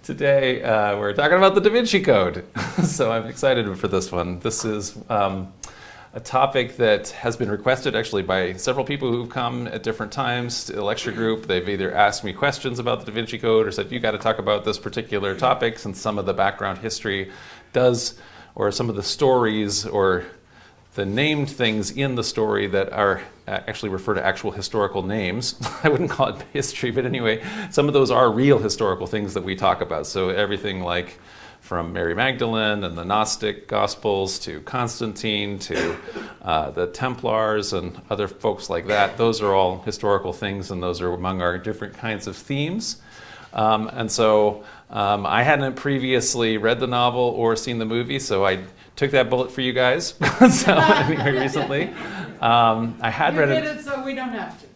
Today we're talking about the Da Vinci Code. So I'm excited for this one. This is a topic that has been requested actually by several people who've come at different times to the lecture group. They've either asked me questions about the Da Vinci Code or said, you got to talk about this particular topic, since some of the background history does, or some of the stories or the named things in the story that are actually refer to actual historical names. I wouldn't call it history, but anyway, some of those are real historical things that we talk about. So everything like from Mary Magdalene and the Gnostic Gospels to Constantine to the Templars and other folks like that, those are all historical things, and those are among our different kinds of themes. And so I hadn't previously read the novel or seen the movie, so I took that bullet for you guys. So anyway, recently, I had read it. So we don't have to.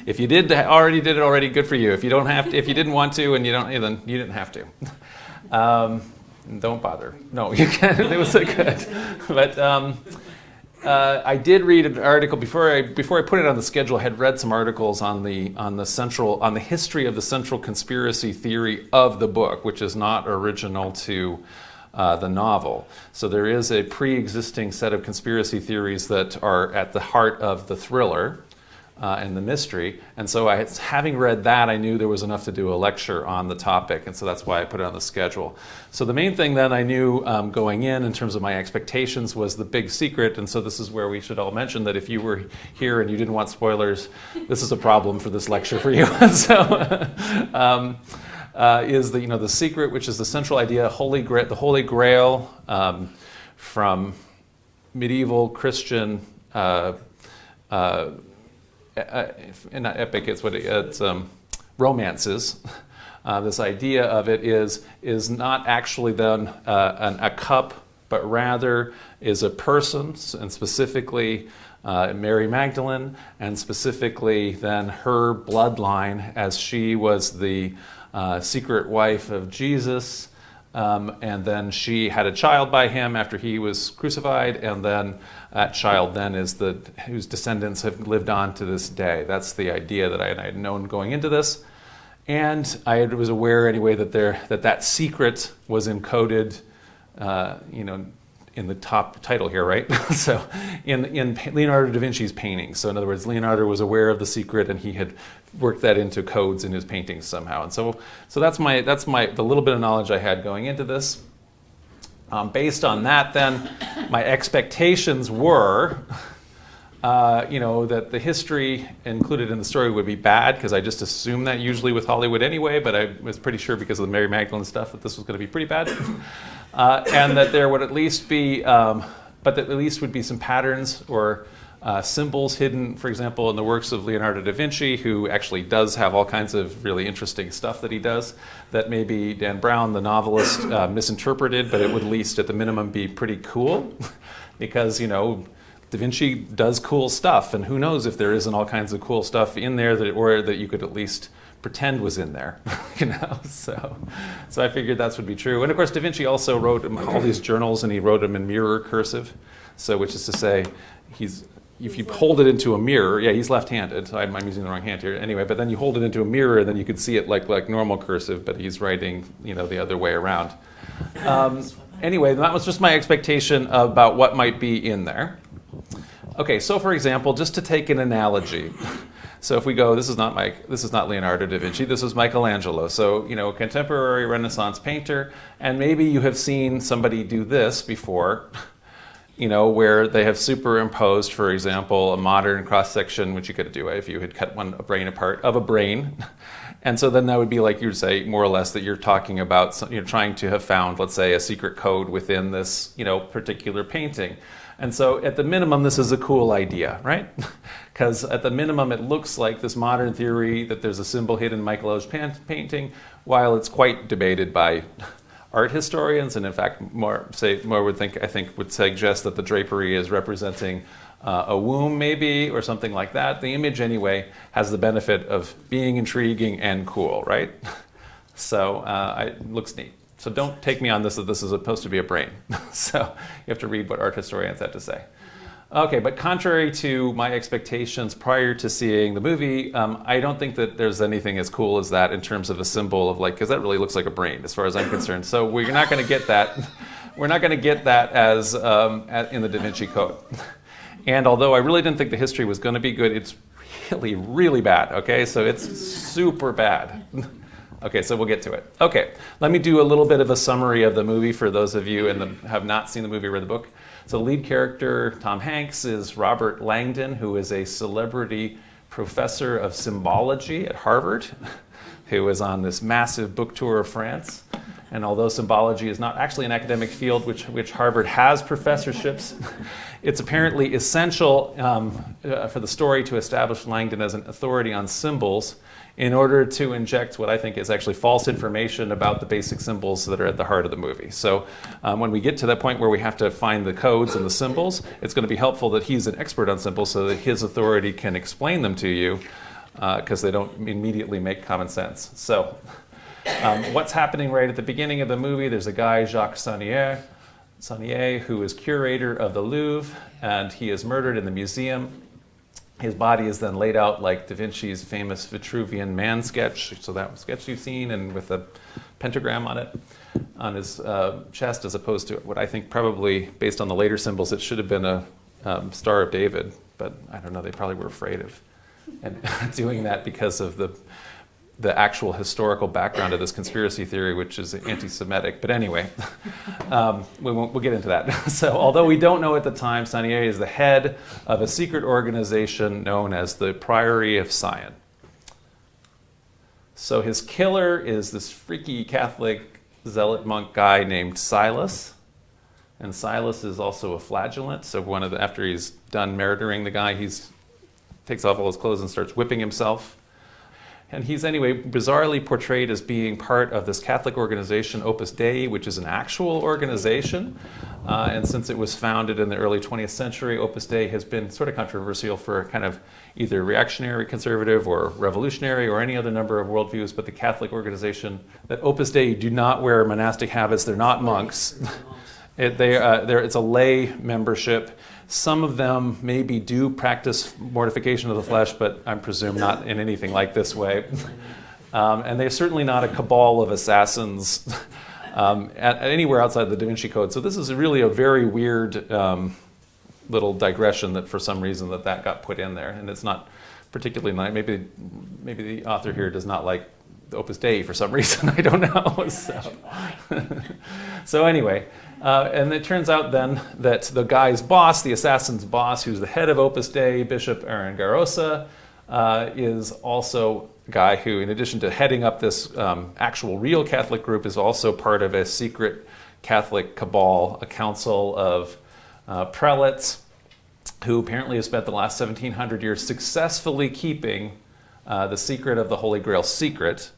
If you did already, good for you. If you don't have to, if you didn't want to, and you don't, then you didn't have to. Don't bother. No, you can. It was so good. But I did read an article before I put it on the schedule. I had read some articles on the history of the central conspiracy theory of the book, which is not original to the novel. So there is a pre-existing set of conspiracy theories that are at the heart of the thriller and the mystery. And so having read that, I knew there was enough to do a lecture on the topic, and so that's why I put it on the schedule. So the main thing that I knew going in terms of my expectations was the big secret, and so this is where we should all mention that if you were here and you didn't want spoilers, this is a problem for this lecture for you. So is the secret, which is the central idea, the Holy Grail, from medieval Christian not epic, it's romances. This idea of it is not actually then a cup, but rather is a person, and specifically Mary Magdalene, and specifically then her bloodline, as she was the secret wife of Jesus, and then she had a child by him after he was crucified, and then that child then is whose descendants have lived on to this day. That's the idea that I had known going into this, and I was aware anyway that secret was encoded, in the top title here, right? So in Leonardo da Vinci's paintings. So in other words, Leonardo was aware of the secret, and he had worked that into codes in his paintings somehow. And so that's the little bit of knowledge I had going into this. Based on that, then my expectations were, that the history included in the story would be bad, because I just assumed that usually with Hollywood anyway. But I was pretty sure because of the Mary Magdalene stuff that this was going to be pretty bad, and that there would at least be, would be some patterns or symbols hidden, for example, in the works of Leonardo da Vinci, who actually does have all kinds of really interesting stuff that he does, that maybe Dan Brown, the novelist, misinterpreted, but it would at least at the minimum be pretty cool, because, Da Vinci does cool stuff, and who knows if there isn't all kinds of cool stuff in there that you could at least pretend was in there, So I figured that would be true. And of course, Da Vinci also wrote all these journals, and he wrote them in mirror cursive, so which is to say, if you hold it into a mirror, he's left-handed, so I'm using the wrong hand here. Anyway, but then you hold it into a mirror, and then you could see it like normal cursive, but he's writing, the other way around. Anyway, that was just my expectation about what might be in there. Okay, so for example, just to take an analogy. So if we go, this is not Leonardo da Vinci, this is Michelangelo. So, contemporary Renaissance painter, and maybe you have seen somebody do this before, where they have superimposed, for example, a modern cross-section, which you could do if you had cut a brain apart, of a brain. And so then that would be like you'd say, more or less, that you're talking about, you're trying to have found, let's say, a secret code within this, particular painting. And so at the minimum, this is a cool idea, right? Because at the minimum, it looks like this modern theory that there's a symbol hidden in Michelangelo's painting, while it's quite debated by art historians, and in fact, would suggest that the drapery is representing a womb, maybe, or something like that. The image, anyway, has the benefit of being intriguing and cool, right? So it looks neat. So don't take me on this that this is supposed to be a brain. So you have to read what art historians have to say. Okay, but contrary to my expectations prior to seeing the movie, I don't think that there's anything as cool as that in terms of a symbol of like, because that really looks like a brain as far as I'm concerned. So we're not going to get that. We're not going to get that as in the Da Vinci Code. And although I really didn't think the history was going to be good, it's really, really bad. Okay, so it's super bad. Okay, so we'll get to it. Okay, let me do a little bit of a summary of the movie for those of you that have not seen the movie or read the book. So the lead character, Tom Hanks, is Robert Langdon, who is a celebrity professor of symbology at Harvard, who is on this massive book tour of France. And although symbology is not actually an academic field which Harvard has professorships, it's apparently essential for the story to establish Langdon as an authority on symbols in order to inject what I think is actually false information about the basic symbols that are at the heart of the movie. So when we get to that point where we have to find the codes and the symbols, it's going to be helpful that he's an expert on symbols so that his authority can explain them to you because they don't immediately make common sense. So what's happening right at the beginning of the movie, there's a guy, Jacques Sonnier, who is curator of the Louvre, and he is murdered in the museum. His body is then laid out like Da Vinci's famous Vitruvian Man sketch, so that sketch you've seen, and with a pentagram on it, on his chest, as opposed to what I think probably, based on the later symbols, it should have been a Star of David, but I don't know, they probably were afraid of doing that because of the actual historical background of this conspiracy theory, which is anti-Semitic. But anyway, we'll get into that. So although we don't know at the time, Sonnier is the head of a secret organization known as the Priory of Sion. So his killer is this freaky Catholic zealot monk guy named Silas. And Silas is also a flagellant. So after he's done murdering the guy, he takes off all his clothes and starts whipping himself. And he's anyway bizarrely portrayed as being part of this Catholic organization, Opus Dei, which is an actual organization. And since it was founded in the early 20th century, Opus Dei has been sort of controversial for kind of either reactionary, conservative, or revolutionary, or any other number of worldviews. But the Catholic organization, that Opus Dei do not wear monastic habits. They're not monks. It's a lay membership. Some of them maybe do practice mortification of the flesh, but I presume not in anything like this way. And they're certainly not a cabal of assassins anywhere outside the Da Vinci Code. So this is really a very weird little digression that for some reason that got put in there. And it's not particularly nice. Maybe the author here does not like the Opus Dei for some reason. I don't know. So anyway, and it turns out then that the guy's boss, the assassin's boss, who's the head of Opus Dei, Bishop Arangarosa, is also a guy who, in addition to heading up this actual real Catholic group, is also part of a secret Catholic cabal, a council of prelates who apparently have spent the last 1,700 years successfully keeping the secret of the Holy Grail secret,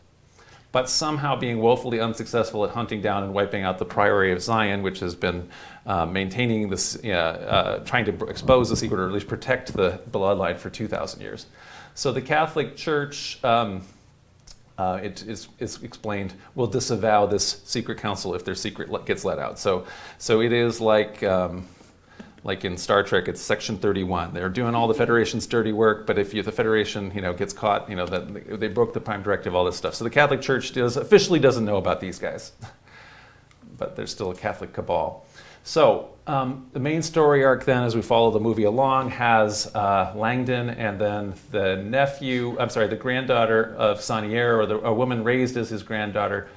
but somehow being woefully unsuccessful at hunting down and wiping out the Priory of Sion, which has been maintaining this, trying to expose the secret or at least protect the bloodline for 2,000 years. So the Catholic Church, it is explained, will disavow this secret council if their secret gets let out. So it is like in Star Trek, it's Section 31. They're doing all the Federation's dirty work, but if the Federation, gets caught, that they broke the Prime Directive, all this stuff. So the Catholic Church officially doesn't know about these guys, but there's still a Catholic cabal. So the main story arc then, as we follow the movie along, has Langdon and then the granddaughter of Sonnier, or a woman raised as his granddaughter,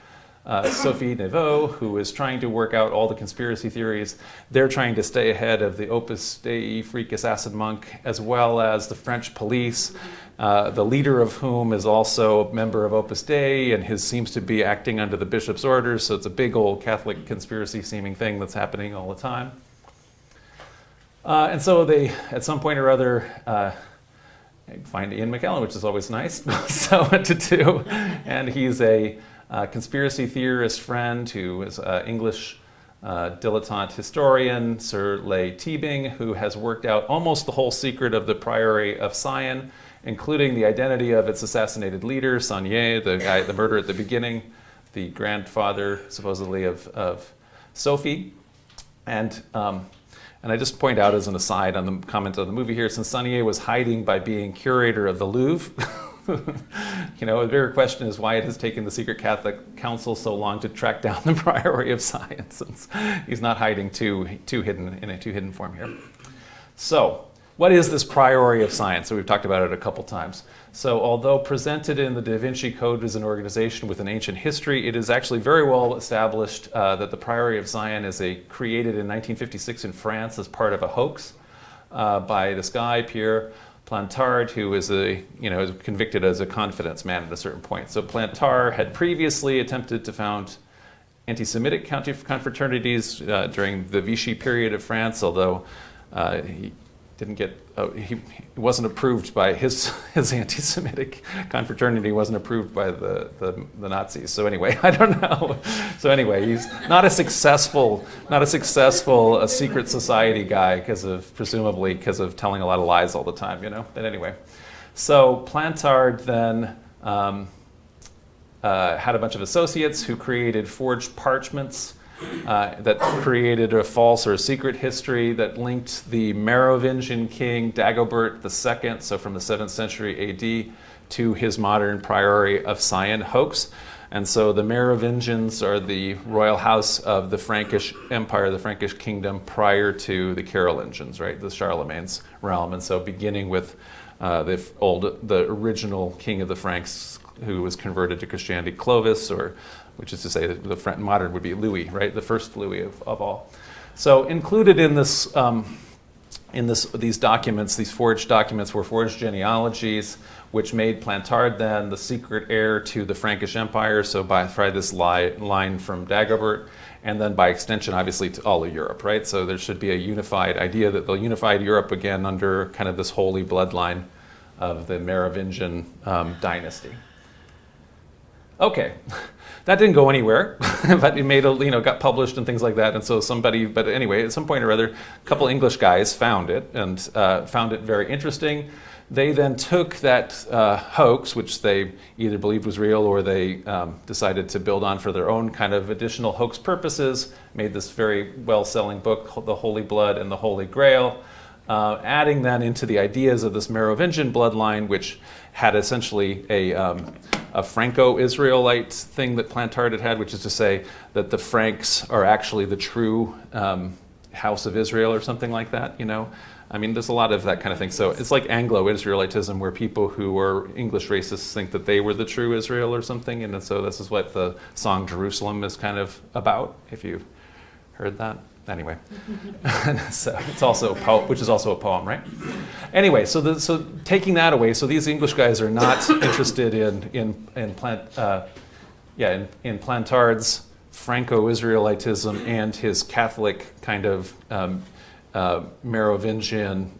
Sophie Neveu, who is trying to work out all the conspiracy theories. They're trying to stay ahead of the Opus Dei freak assassin monk, as well as the French police, the leader of whom is also a member of Opus Dei, and seems to be acting under the bishop's orders, so it's a big old Catholic conspiracy-seeming thing that's happening all the time. And so they, at some point or other, find Ian McKellen, which is always nice, so what to do, and he's a conspiracy theorist friend who is an English dilettante historian, Sir Leigh Teabing, who has worked out almost the whole secret of the Priory of Sion, including the identity of its assassinated leader, Sonnier, the murderer at the beginning, the grandfather, supposedly, of Sophie. And And I just point out as an aside on the comment on the movie here, since Saunier was hiding by being curator of the Louvre, a bigger question is why it has taken the secret Catholic Council so long to track down the Priory of Sion, since he's not hiding too hidden in a too hidden form here. So, what is this Priory of Sion? So we've talked about it a couple times. So although presented in the Da Vinci Code as an organization with an ancient history, it is actually very well established that the Priory of Sion is created in 1956 in France as part of a hoax by this guy, Pierre Plantard, who is convicted as a confidence man at a certain point. So Plantard had previously attempted to found anti-Semitic confraternities during the Vichy period of France, although he didn't get, he wasn't approved by his anti-Semitic confraternity, wasn't approved by the Nazis. So anyway, I don't know. So anyway, he's not a successful secret society guy presumably because of telling a lot of lies all the time, But anyway, so Plantard then had a bunch of associates who created forged parchments that created a false or a secret history that linked the Merovingian king Dagobert II, so from the 7th century AD, to his modern Priory of Sion hoax. And so the Merovingians are the royal house of the Frankish Empire, the Frankish kingdom, prior to the Carolingians, right, the Charlemagne's realm. And so beginning with the original king of the Franks, who was converted to Christianity, Clovis, which is to say that the modern would be Louis, right? The first Louis of all. So included in these documents, these forged documents, were forged genealogies, which made Plantard then the secret heir to the Frankish Empire. So by this line from Dagobert, and then by extension, obviously, to all of Europe, right? So there should be a unified idea that they'll unify Europe again under kind of this holy bloodline of the Merovingian dynasty. Okay. That didn't go anywhere, but it got published and things like that. And so but anyway, at some point or other, a couple English guys found it and found it very interesting. They then took that hoax, which they either believed was real or they decided to build on for their own kind of additional hoax purposes, made this very well-selling book, The Holy Blood and the Holy Grail, adding then into the ideas of this Merovingian bloodline, which had essentially a Franco-Israelite thing that Plantard had, which is to say that the Franks are actually the true house of Israel or something like that, I mean, there's a lot of that kind of thing. So it's like Anglo-Israelitism, where people who are English racists think that they were the true Israel or something. And so this is what the song Jerusalem is kind of about, if you've heard that. Anyway, so it's also a poem, which is also a poem, right? Anyway, so taking that away, so these English guys are not interested in Plantard's Franco-Israelitism and his Catholic kind of Merovingian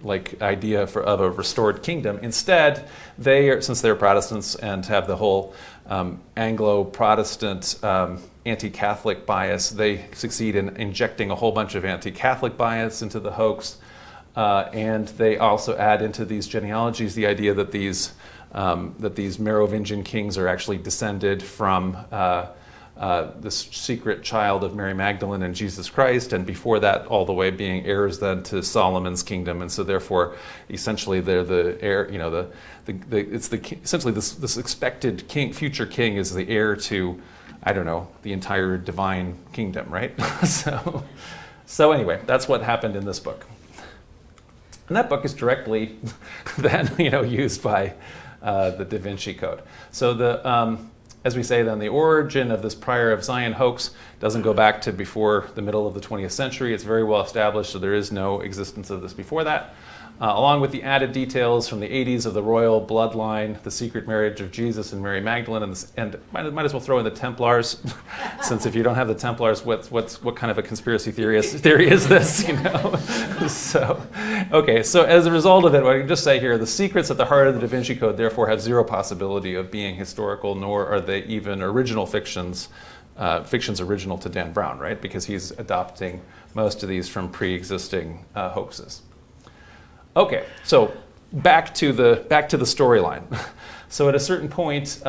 idea of a restored kingdom. Instead, since they're Protestants and have the whole Anglo-Protestant anti-Catholic bias, they succeed in injecting a whole bunch of anti-Catholic bias into the hoax, and they also add into these genealogies the idea that these Merovingian kings are actually descended from this secret child of Mary Magdalene and Jesus Christ, and before that, all the way being heirs then to Solomon's kingdom, and so therefore, essentially, they're the heir. Essentially this expected future king is the heir to, I don't know, the entire divine kingdom, right? So anyway, that's what happened in this book, and that book is directly then used by the Da Vinci Code. So as we say then, the origin of this Priory of Sion hoax doesn't go back to before the middle of the 20th century. It's very well established, so there is no existence of this before that. Along with the added details from the 80s of the royal bloodline, the secret marriage of Jesus and Mary Magdalene, and might as well throw in the Templars, since if you don't have the Templars, what kind of a conspiracy theory is this? So as a result of it, what I can just say here, the secrets at the heart of the Da Vinci Code therefore have zero possibility of being historical, nor are they even original fictions original to Dan Brown, right? Because he's adopting most of these from pre-existing hoaxes. Okay, so back to the storyline. So at a certain point,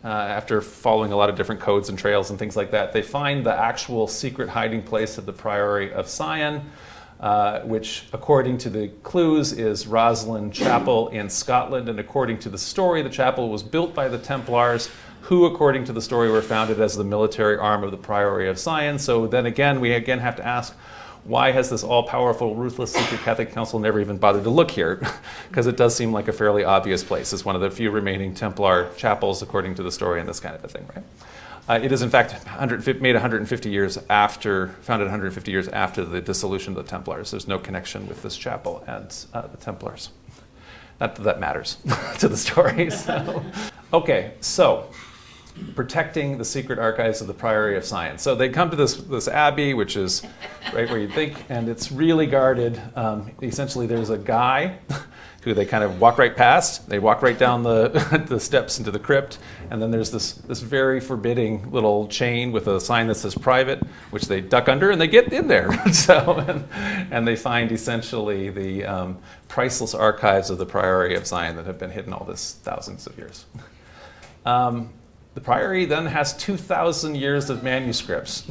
after following a lot of different codes and trails and things like that, they find the actual secret hiding place of the Priory of Sion. which, according to the clues, is Rosslyn Chapel in Scotland. And according to the story, the chapel was built by the Templars, who, according to the story, were founded as the military arm of the Priory of Sion. So then again, we again have to ask, why has this all-powerful, ruthless, secret Catholic Council never even bothered to look here? Because it does seem like a fairly obvious place. It's one of the few remaining Templar chapels, according to the story, and this kind of a thing, right? It is, in fact, founded 150 years after the dissolution of the Templars. There's no connection with this chapel and the Templars. Not that that matters to the story. So. Okay, so protecting the secret archives of the Priory of Sion. So they come to this abbey, which is right where you'd think, and it's really guarded. Essentially, there's a guy who they kind of walk right past. They walk right down the steps into the crypt, and then there's this very forbidding little chain with a sign that says private, which they duck under, and they get in there. And they find essentially the priceless archives of the Priory of Sion that have been hidden all this thousands of years. The Priory then has 2,000 years of manuscripts.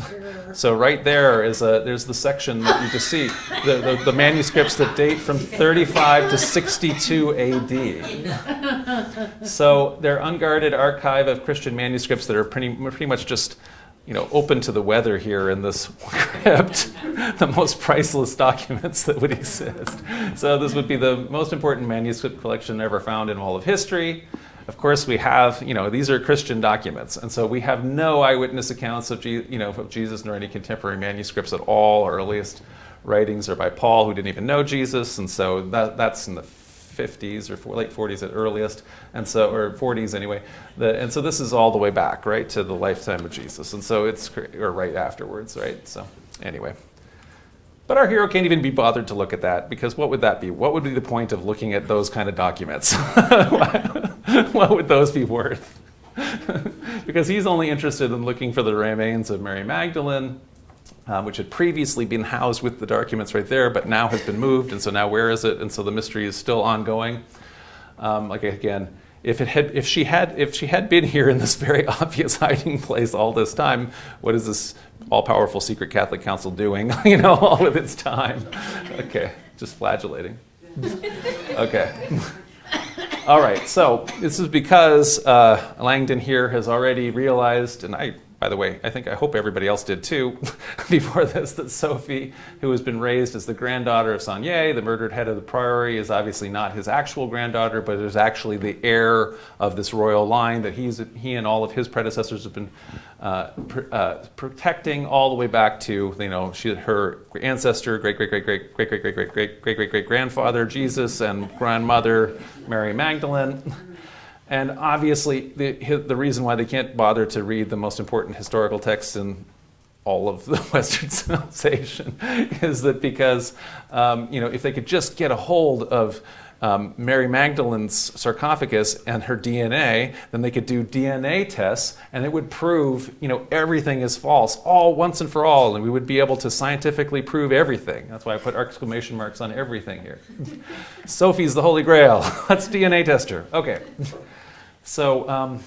So right there's the section that you just see, the manuscripts that date from 35 to 62 AD. So they're unguarded archive of Christian manuscripts that are pretty much just, open to the weather here in this crypt, the most priceless documents that would exist. So this would be the most important manuscript collection ever found in all of history. Of course, we have, these are Christian documents, and so we have no eyewitness accounts of Jesus nor any contemporary manuscripts at all. Our earliest writings are by Paul, who didn't even know Jesus, and so that's in the 50s or late 40s at earliest, and so or 40s anyway. And so this is all the way back, right, to the lifetime of Jesus, and so or right afterwards, right? So anyway. But our hero can't even be bothered to look at that, because what would that be? What would be the point of looking at those kind of documents? What would those be worth? Because he's only interested in looking for the remains of Mary Magdalene, which had previously been housed with the documents right there, but now has been moved, and so now where is it? And so the mystery is still ongoing. If she had been here in this very obvious hiding place all this time, what is this all-powerful secret Catholic Council doing? All of its time. Okay, just flagellating. Okay. All right. So this is because Langdon here has already realized, and by the way, I hope everybody else did too, before this, that Sophie, who has been raised as the granddaughter of Saunier, the murdered head of the Priory, is obviously not his actual granddaughter, but is actually the heir of this royal line that he and all of his predecessors have been protecting all the way back to her ancestor, great grandfather Jesus, and grandmother Mary Magdalene. And obviously, the reason why they can't bother to read the most important historical texts in all of the Western civilization is that because, if they could just get a hold of Mary Magdalene's sarcophagus and her DNA, then they could do DNA tests, and it would prove, everything is false, all once and for all, and we would be able to scientifically prove everything. That's why I put exclamation marks on everything here. Sophie's the Holy Grail. Let's DNA test her. Okay. So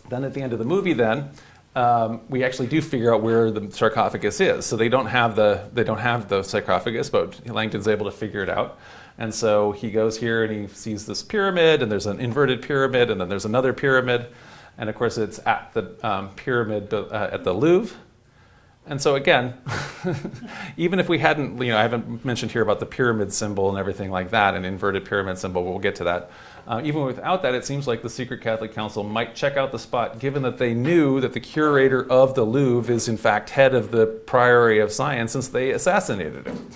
then at the end of the movie, we actually do figure out where the sarcophagus is. So they don't have the sarcophagus, but Langdon's able to figure it out. And so he goes here and he sees this pyramid, and there's an inverted pyramid, and then there's another pyramid, and of course it's at the pyramid at the Louvre. And so again, even if we hadn't, I haven't mentioned here about the pyramid symbol and everything like that, an inverted pyramid symbol, we'll get to that. Even without that, it seems like the Secret Catholic Council might check out the spot, given that they knew that the curator of the Louvre is in fact head of the Priory of Sion, since they assassinated him.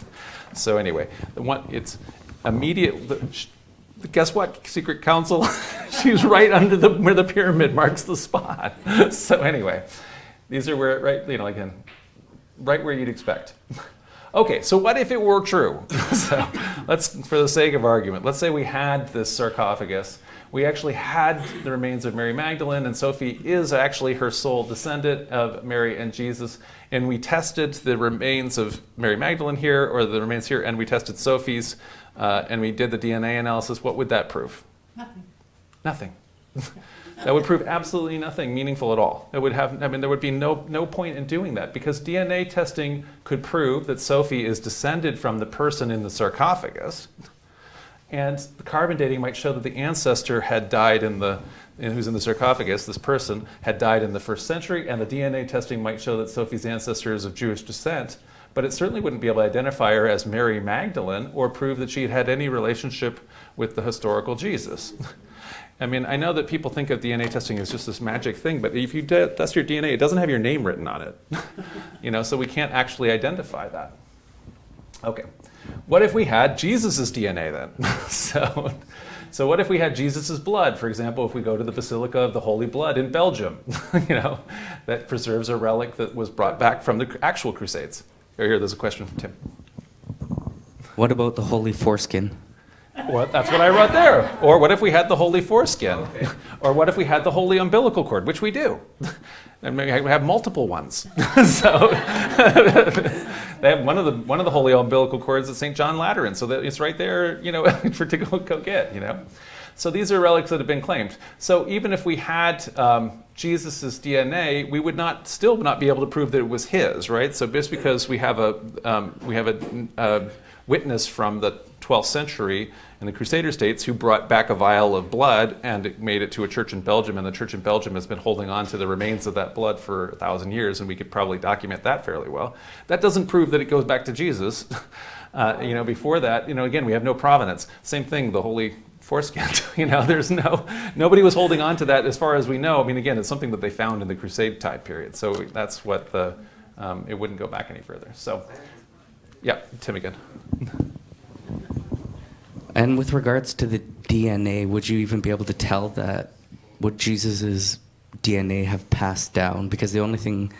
So anyway, it's immediate. Guess what, Secret Council? She's right under where the pyramid marks the spot. So anyway, these are where right where you'd expect. Okay, so what if it were true? So let's, for the sake of argument, let's say we had this sarcophagus. We actually had the remains of Mary Magdalene, and Sophie is actually her sole descendant of Mary and Jesus. And we tested the remains of Mary Magdalene here, or the remains here, and we tested Sophie's, and we did the DNA analysis. What would that prove? Nothing. Nothing. That would prove absolutely nothing meaningful at all. It would have, I mean, there would be no point in doing that, because DNA testing could prove that Sophie is descended from the person in the sarcophagus, and the carbon dating might show that the ancestor had died who's in the sarcophagus, this person, had died in the 1st century, and the DNA testing might show that Sophie's ancestor is of Jewish descent, but it certainly wouldn't be able to identify her as Mary Magdalene or prove that she had had any relationship with the historical Jesus. I mean, I know that people think of DNA testing as just this magic thing, but if you test your DNA, it doesn't have your name written on it. So we can't actually identify that. Okay. What if we had Jesus' DNA then? So what if we had Jesus' blood? For example, if we go to the Basilica of the Holy Blood in Belgium, that preserves a relic that was brought back from the actual Crusades. Here, there's a question from Tim. What about the Holy Foreskin? Well, that's what I wrote there. Or what if we had the holy foreskin? Okay. Or what if we had the holy umbilical cord, which we do. And maybe we have multiple ones. So they have one of the holy umbilical cords at St. John Lateran, so that it's right there, for to go get, So these are relics that have been claimed. So even if we had Jesus' DNA, we would still not be able to prove that it was his, right? So just because we have a witness from the 12th century in the Crusader states who brought back a vial of blood and it made it to a church in Belgium, and the church in Belgium has been holding on to the remains of that blood for 1,000 years, and we could probably document that fairly well. That doesn't prove that it goes back to Jesus. Before that, again, we have no provenance. Same thing, the holy foreskin. There's nobody was holding on to that as far as we know. I mean, again, it's something that they found in the Crusade time period. So that's what it wouldn't go back any further. So, yeah, Tim again. And with regards to the DNA, would you even be able to tell that would Jesus' DNA have passed down? Because the only thing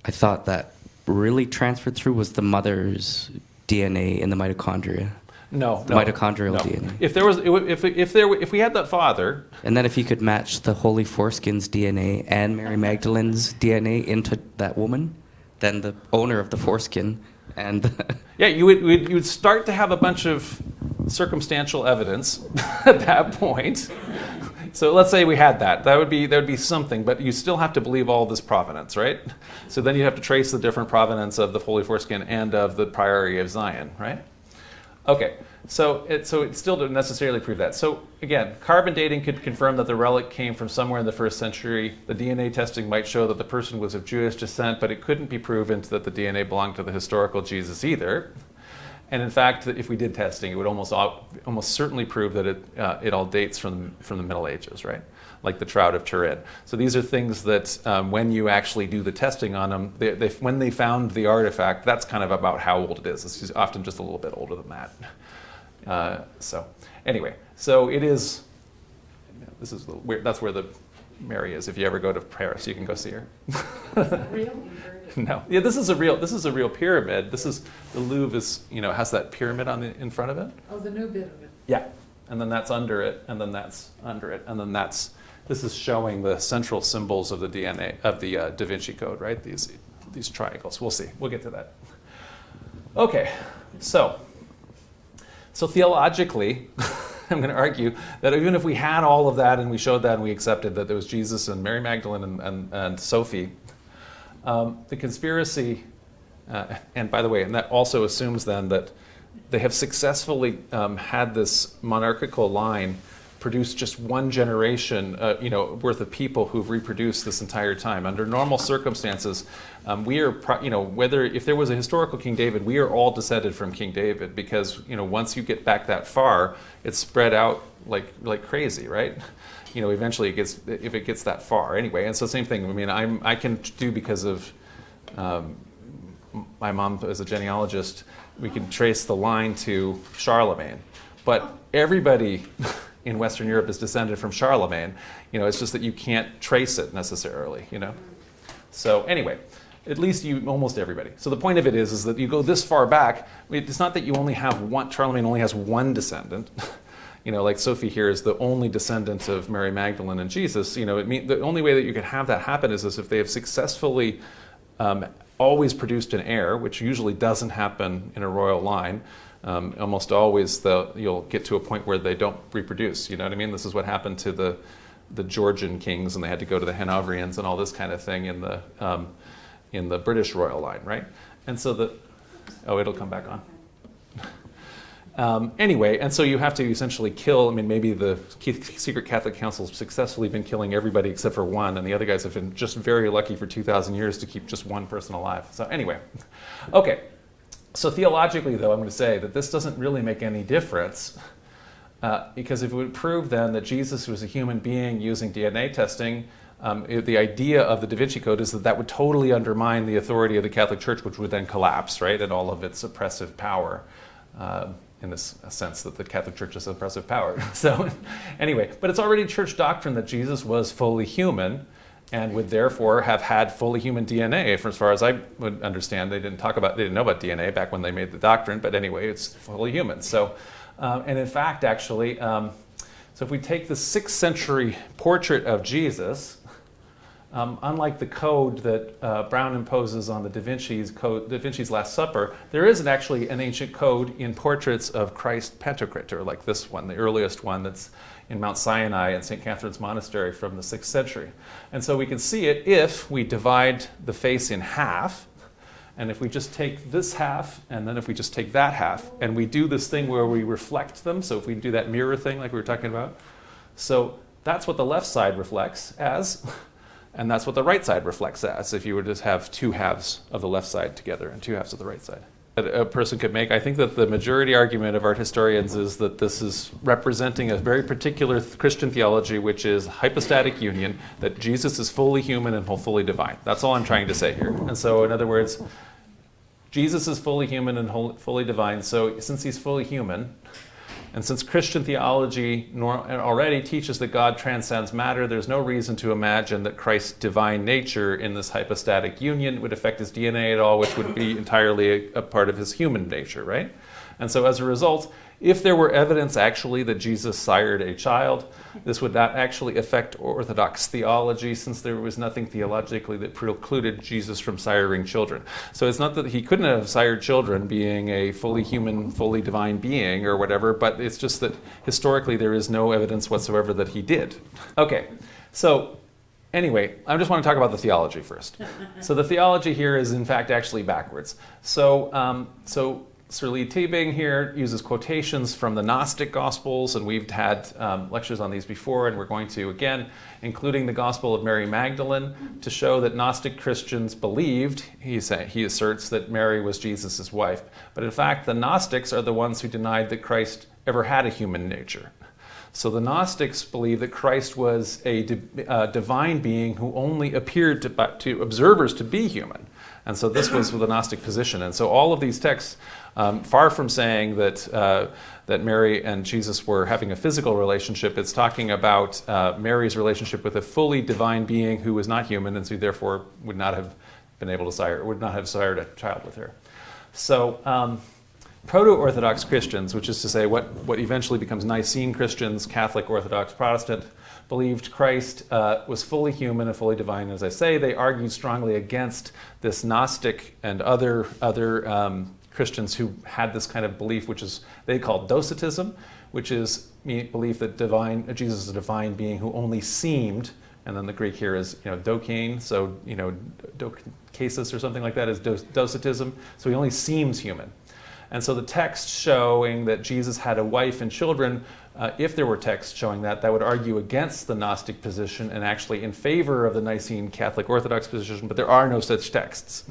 I thought that really transferred through was the mother's DNA in the mitochondria. Mitochondrial DNA. If we had that father, and then if you could match the Holy Foreskin's DNA and Mary Magdalene's DNA into that woman, then the owner of the foreskin and you would start to have a bunch of circumstantial evidence at that point. So let's say we had that. That would be something, but you still have to believe all this provenance, right? So then you have to trace the different provenance of the Holy Foreskin and of the Priory of Sion, right? Okay, so it still didn't necessarily prove that. So again, carbon dating could confirm that the relic came from somewhere in the 1st century. The DNA testing might show that the person was of Jewish descent, but it couldn't be proven that the DNA belonged to the historical Jesus either. And in fact, if we did testing, it would almost certainly prove that it all dates from the Middle Ages, right? Like the Shroud of Turin. So these are things that when you actually do the testing on them, when they found the artifact, that's kind of about how old it is. It's often just a little bit older than that. So anyway, so it is. This is that's where the Mary is. If you ever go to Paris, you can go see her. Real? No. Yeah, this is a real pyramid. The Louvre has that pyramid in front of it. Oh, the new bit of it. Yeah. And then that's under it, and then that's under it, and then this is showing the central symbols of the DNA of the Da Vinci Code, right? These triangles. We'll see. We'll get to that. Okay. So theologically, I'm going to argue that even if we had all of that and we showed that and we accepted that there was Jesus and Mary Magdalene and Sophie, the conspiracy, and by the way, and that also assumes then that they have successfully had this monarchical line produce just one generation, worth of people who've reproduced this entire time. Under normal circumstances, we are, if there was a historical King David, we are all descended from King David because, once you get back that far, it's spread out like crazy, right? Eventually if it gets that far anyway. And so same thing. I mean, I can do because of my mom as a genealogist. We can trace the line to Charlemagne, but everybody in Western Europe is descended from Charlemagne. It's just that you can't trace it necessarily. So anyway, at least almost everybody. So the point of it is that you go this far back. It's not that you only have one. Charlemagne only has one descendant. Like Sophie here is the only descendant of Mary Magdalene and Jesus. The only way that you can have that happen is if they have successfully always produced an heir, which usually doesn't happen in a royal line. Almost always you'll get to a point where they don't reproduce. You know what I mean? This is what happened to the the Georgian kings, and they had to go to the Hanoverians and all this kind of thing in the British royal line, right? And so it'll come back on. Anyway, and so you have to essentially kill, maybe the secret Catholic Council has successfully been killing everybody except for one, and the other guys have been just very lucky for 2,000 years to keep just one person alive. So anyway, okay. So theologically, though, I'm going to say that this doesn't really make any difference, because if it would prove then that Jesus was a human being using DNA testing, the idea of the Da Vinci Code is that would totally undermine the authority of the Catholic Church, which would then collapse, right, and all of its oppressive power. In this sense that the Catholic Church is oppressive power. So anyway, but it's already church doctrine that Jesus was fully human and would therefore have had fully human DNA. For as far as I would understand, they didn't know about DNA back when they made the doctrine, but anyway, it's fully human. So, and in fact, actually, so if we take the 6th century portrait of Jesus, unlike the code that Brown imposes on the Da Vinci's Last Supper, there isn't actually an ancient code in portraits of Christ Pantocrator, like this one, the earliest one that's in Mount Sinai and St. Catherine's Monastery from the 6th century. And so we can see it if we divide the face in half, and if we just take this half, and then if we just take that half, and we do this thing where we reflect them, so if we do that mirror thing like we were talking about, so that's what the left side reflects as, and that's what the right side reflects as, if you were to have two halves of the left side together and two halves of the right side. A person could make, I think that the majority argument of art historians is that this is representing a very particular Christian theology, which is hypostatic union, that Jesus is fully human and fully divine. That's all I'm trying to say here. And so, in other words, Jesus is fully human and fully divine, so since he's fully human, and since Christian theology already teaches that God transcends matter, there's no reason to imagine that Christ's divine nature in this hypostatic union would affect his DNA at all, which would be entirely a part of his human nature, right? And so as a result, if there were evidence actually that Jesus sired a child, this would not actually affect Orthodox theology, since there was nothing theologically that precluded Jesus from siring children. So it's not that he couldn't have sired children being a fully human, fully divine being or whatever, but it's just that historically there is no evidence whatsoever that he did. Okay, so anyway, I just want to talk about the theology first. So the theology here is in fact actually backwards. So Sir Lee Tebing here uses quotations from the Gnostic Gospels, and we've had lectures on these before, and we're going to again, including the Gospel of Mary Magdalene, to show that Gnostic Christians believed, he asserts, that Mary was Jesus' wife. But in fact, the Gnostics are the ones who denied that Christ ever had a human nature. So the Gnostics believe that Christ was a divine being who only appeared to observers to be human. And so this was the Gnostic position. And so all of these texts, far from saying that Mary and Jesus were having a physical relationship, it's talking about Mary's relationship with a fully divine being who was not human, and so therefore would not have been able to would not have sired a child with her. So proto-Orthodox Christians, which is to say what eventually becomes Nicene Christians, Catholic, Orthodox, Protestant, believed Christ was fully human and fully divine. As I say, they argued strongly against this Gnostic and other Christians who had this kind of belief, which is they called Docetism, which is belief that Jesus is a divine being who only seemed, and then the Greek here is dokein, so dokesis or something like that is Docetism, so he only seems human. And so the text showing that Jesus had a wife and children, if there were texts showing that would argue against the Gnostic position and actually in favor of the Nicene Catholic Orthodox position, but there are no such texts.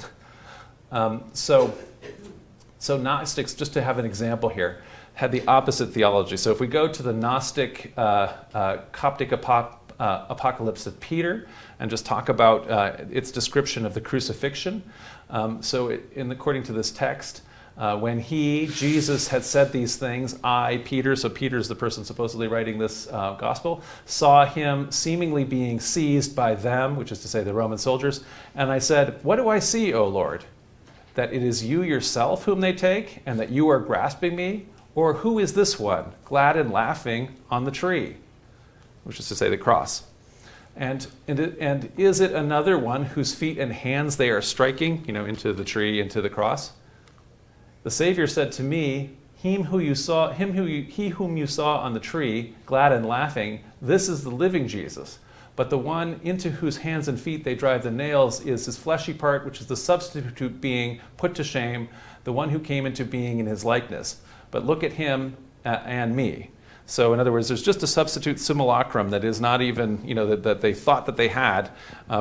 So Gnostics, just to have an example here, had the opposite theology. So if we go to the Gnostic Coptic Apocalypse of Peter and just talk about its description of the crucifixion. According to this text, when Jesus, had said these things, I, Peter, so Peter's the person supposedly writing this gospel, saw him seemingly being seized by them, which is to say the Roman soldiers, and I said, what do I see, O Lord? That it is you yourself whom they take, and that you are grasping me? Or who is this one, glad and laughing on the tree? Which is to say the cross. And is it another one whose feet and hands they are striking, into the tree, into the cross? The Savior said to me, he whom you saw on the tree, glad and laughing, this is the living Jesus. But the one into whose hands and feet they drive the nails is his fleshy part, which is the substitute being put to shame, the one who came into being in his likeness. But look at him and me. So in other words, there's just a substitute simulacrum that is not even, that they thought that they had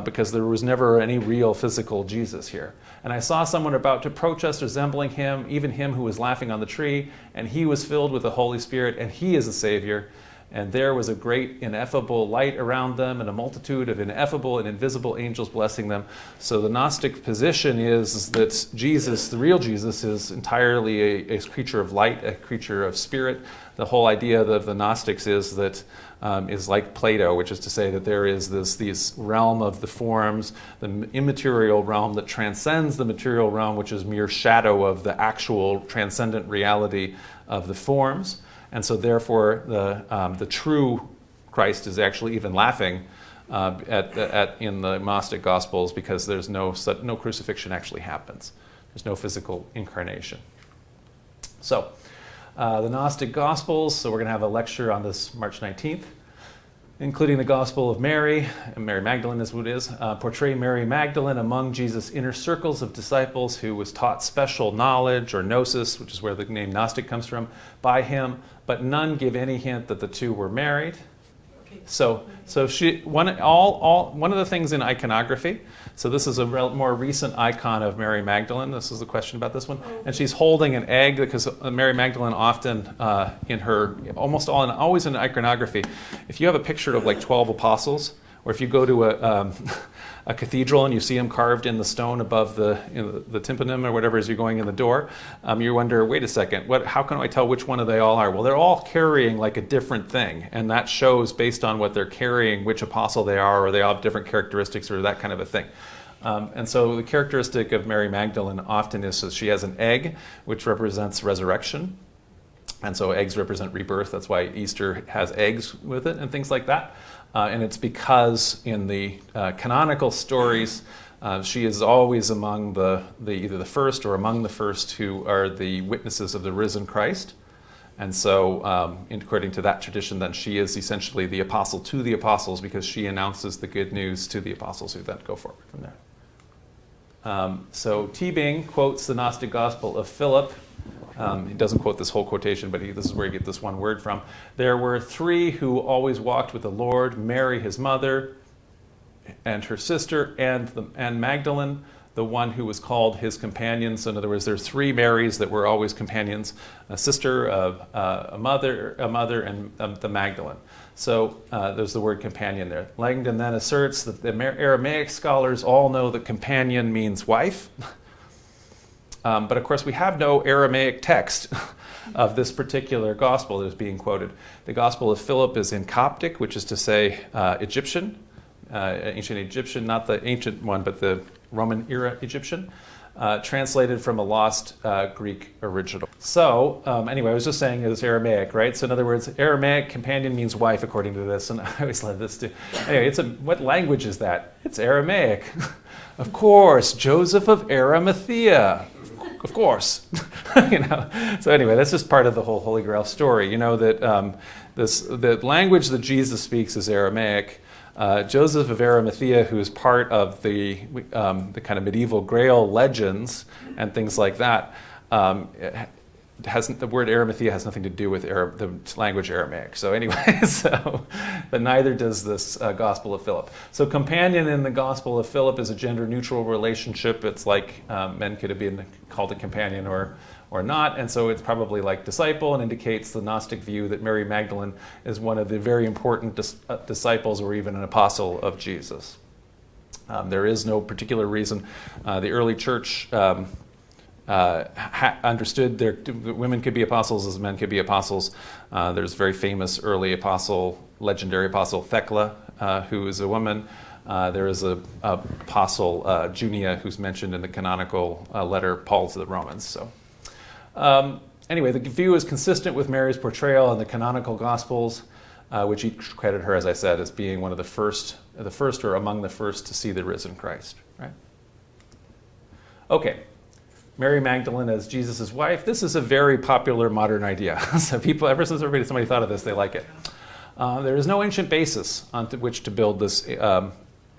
because there was never any real physical Jesus here. And I saw someone about to approach us resembling him, even him who was laughing on the tree, and he was filled with the Holy Spirit, and he is a Savior. And there was a great ineffable light around them and a multitude of ineffable and invisible angels blessing them. So the Gnostic position is that Jesus, the real Jesus, is entirely a creature of light, a creature of spirit. The whole idea of the Gnostics is that is like Plato, which is to say that there is this realm of the forms, the immaterial realm that transcends the material realm, which is mere shadow of the actual transcendent reality of the forms. And so therefore, the true Christ is actually even laughing in the Gnostic Gospels because there's no crucifixion actually happens. There's no physical incarnation. So the Gnostic Gospels, so we're going to have a lecture on this March 19th, including the Gospel of Mary, and Mary Magdalene is what it is, portray Mary Magdalene among Jesus' inner circles of disciples who was taught special knowledge or gnosis, which is where the name Gnostic comes from, by him, but none give any hint that the two were married. So one of the things in iconography, so this is a more recent icon of Mary Magdalene. This is the question about this one. And she's holding an egg because Mary Magdalene often always in iconography, if you have a picture of like 12 apostles, or if you go to a cathedral and you see them carved in the stone above the tympanum or whatever as you're going in the door, you wonder, wait a second, how can I tell which one of they all are? Well, they're all carrying like a different thing, and that shows based on what they're carrying which apostle they are, or they all have different characteristics or that kind of a thing. And so the characteristic of Mary Magdalene often is that she has an egg, which represents resurrection. And so eggs represent rebirth. That's why Easter has eggs with it and things like that. And it's because in the canonical stories, she is always among either the first or among the first who are the witnesses of the risen Christ. And so according to that tradition, then she is essentially the apostle to the apostles because she announces the good news to the apostles who then go forward from there. So T. Bing quotes the Gnostic Gospel of Philip. He doesn't quote this whole quotation, but this is where he gets this one word from. There were three who always walked with the Lord, Mary, his mother, and her sister, and Magdalene, the one who was called his companion. So in other words, there's three Marys that were always companions, a sister, a mother, and the Magdalene. So there's the word companion there. Langdon then asserts that the Aramaic scholars all know that companion means wife. But of course, we have no Aramaic text of this particular gospel that is being quoted. The Gospel of Philip is in Coptic, which is to say Egyptian, ancient Egyptian, not the ancient one, but the Roman era Egyptian, translated from a lost Greek original. So anyway, I was just saying it was Aramaic, right? So in other words, Aramaic companion means wife, according to this, and I always love this too. Anyway, what language is that? It's Aramaic. Of course, Joseph of Arimathea. Of course, So anyway, that's just part of the whole Holy Grail story. That the language that Jesus speaks is Aramaic. Joseph of Arimathea, who is part of the kind of medieval Grail legends and things like that, the word Arimathea has nothing to do with the language Aramaic. So anyway, but neither does this Gospel of Philip. So companion in the Gospel of Philip is a gender-neutral relationship. It's like men could have been called a companion or not, and so it's probably like disciple and indicates the Gnostic view that Mary Magdalene is one of the very important disciples or even an apostle of Jesus. There is no particular reason. The early church understood women could be apostles as men could be apostles. There's a very famous early legendary apostle Thecla, who is a woman. There is an apostle Junia, who's mentioned in the canonical letter Paul to the Romans. So anyway, the view is consistent with Mary's portrayal in the canonical Gospels, which each credit her, as I said, as being one of the first or among the first to see the risen Christ. Right? Okay. Mary Magdalene as Jesus' wife. This is a very popular modern idea. So people, ever since somebody thought of this, they like it. There is no ancient basis on which to build this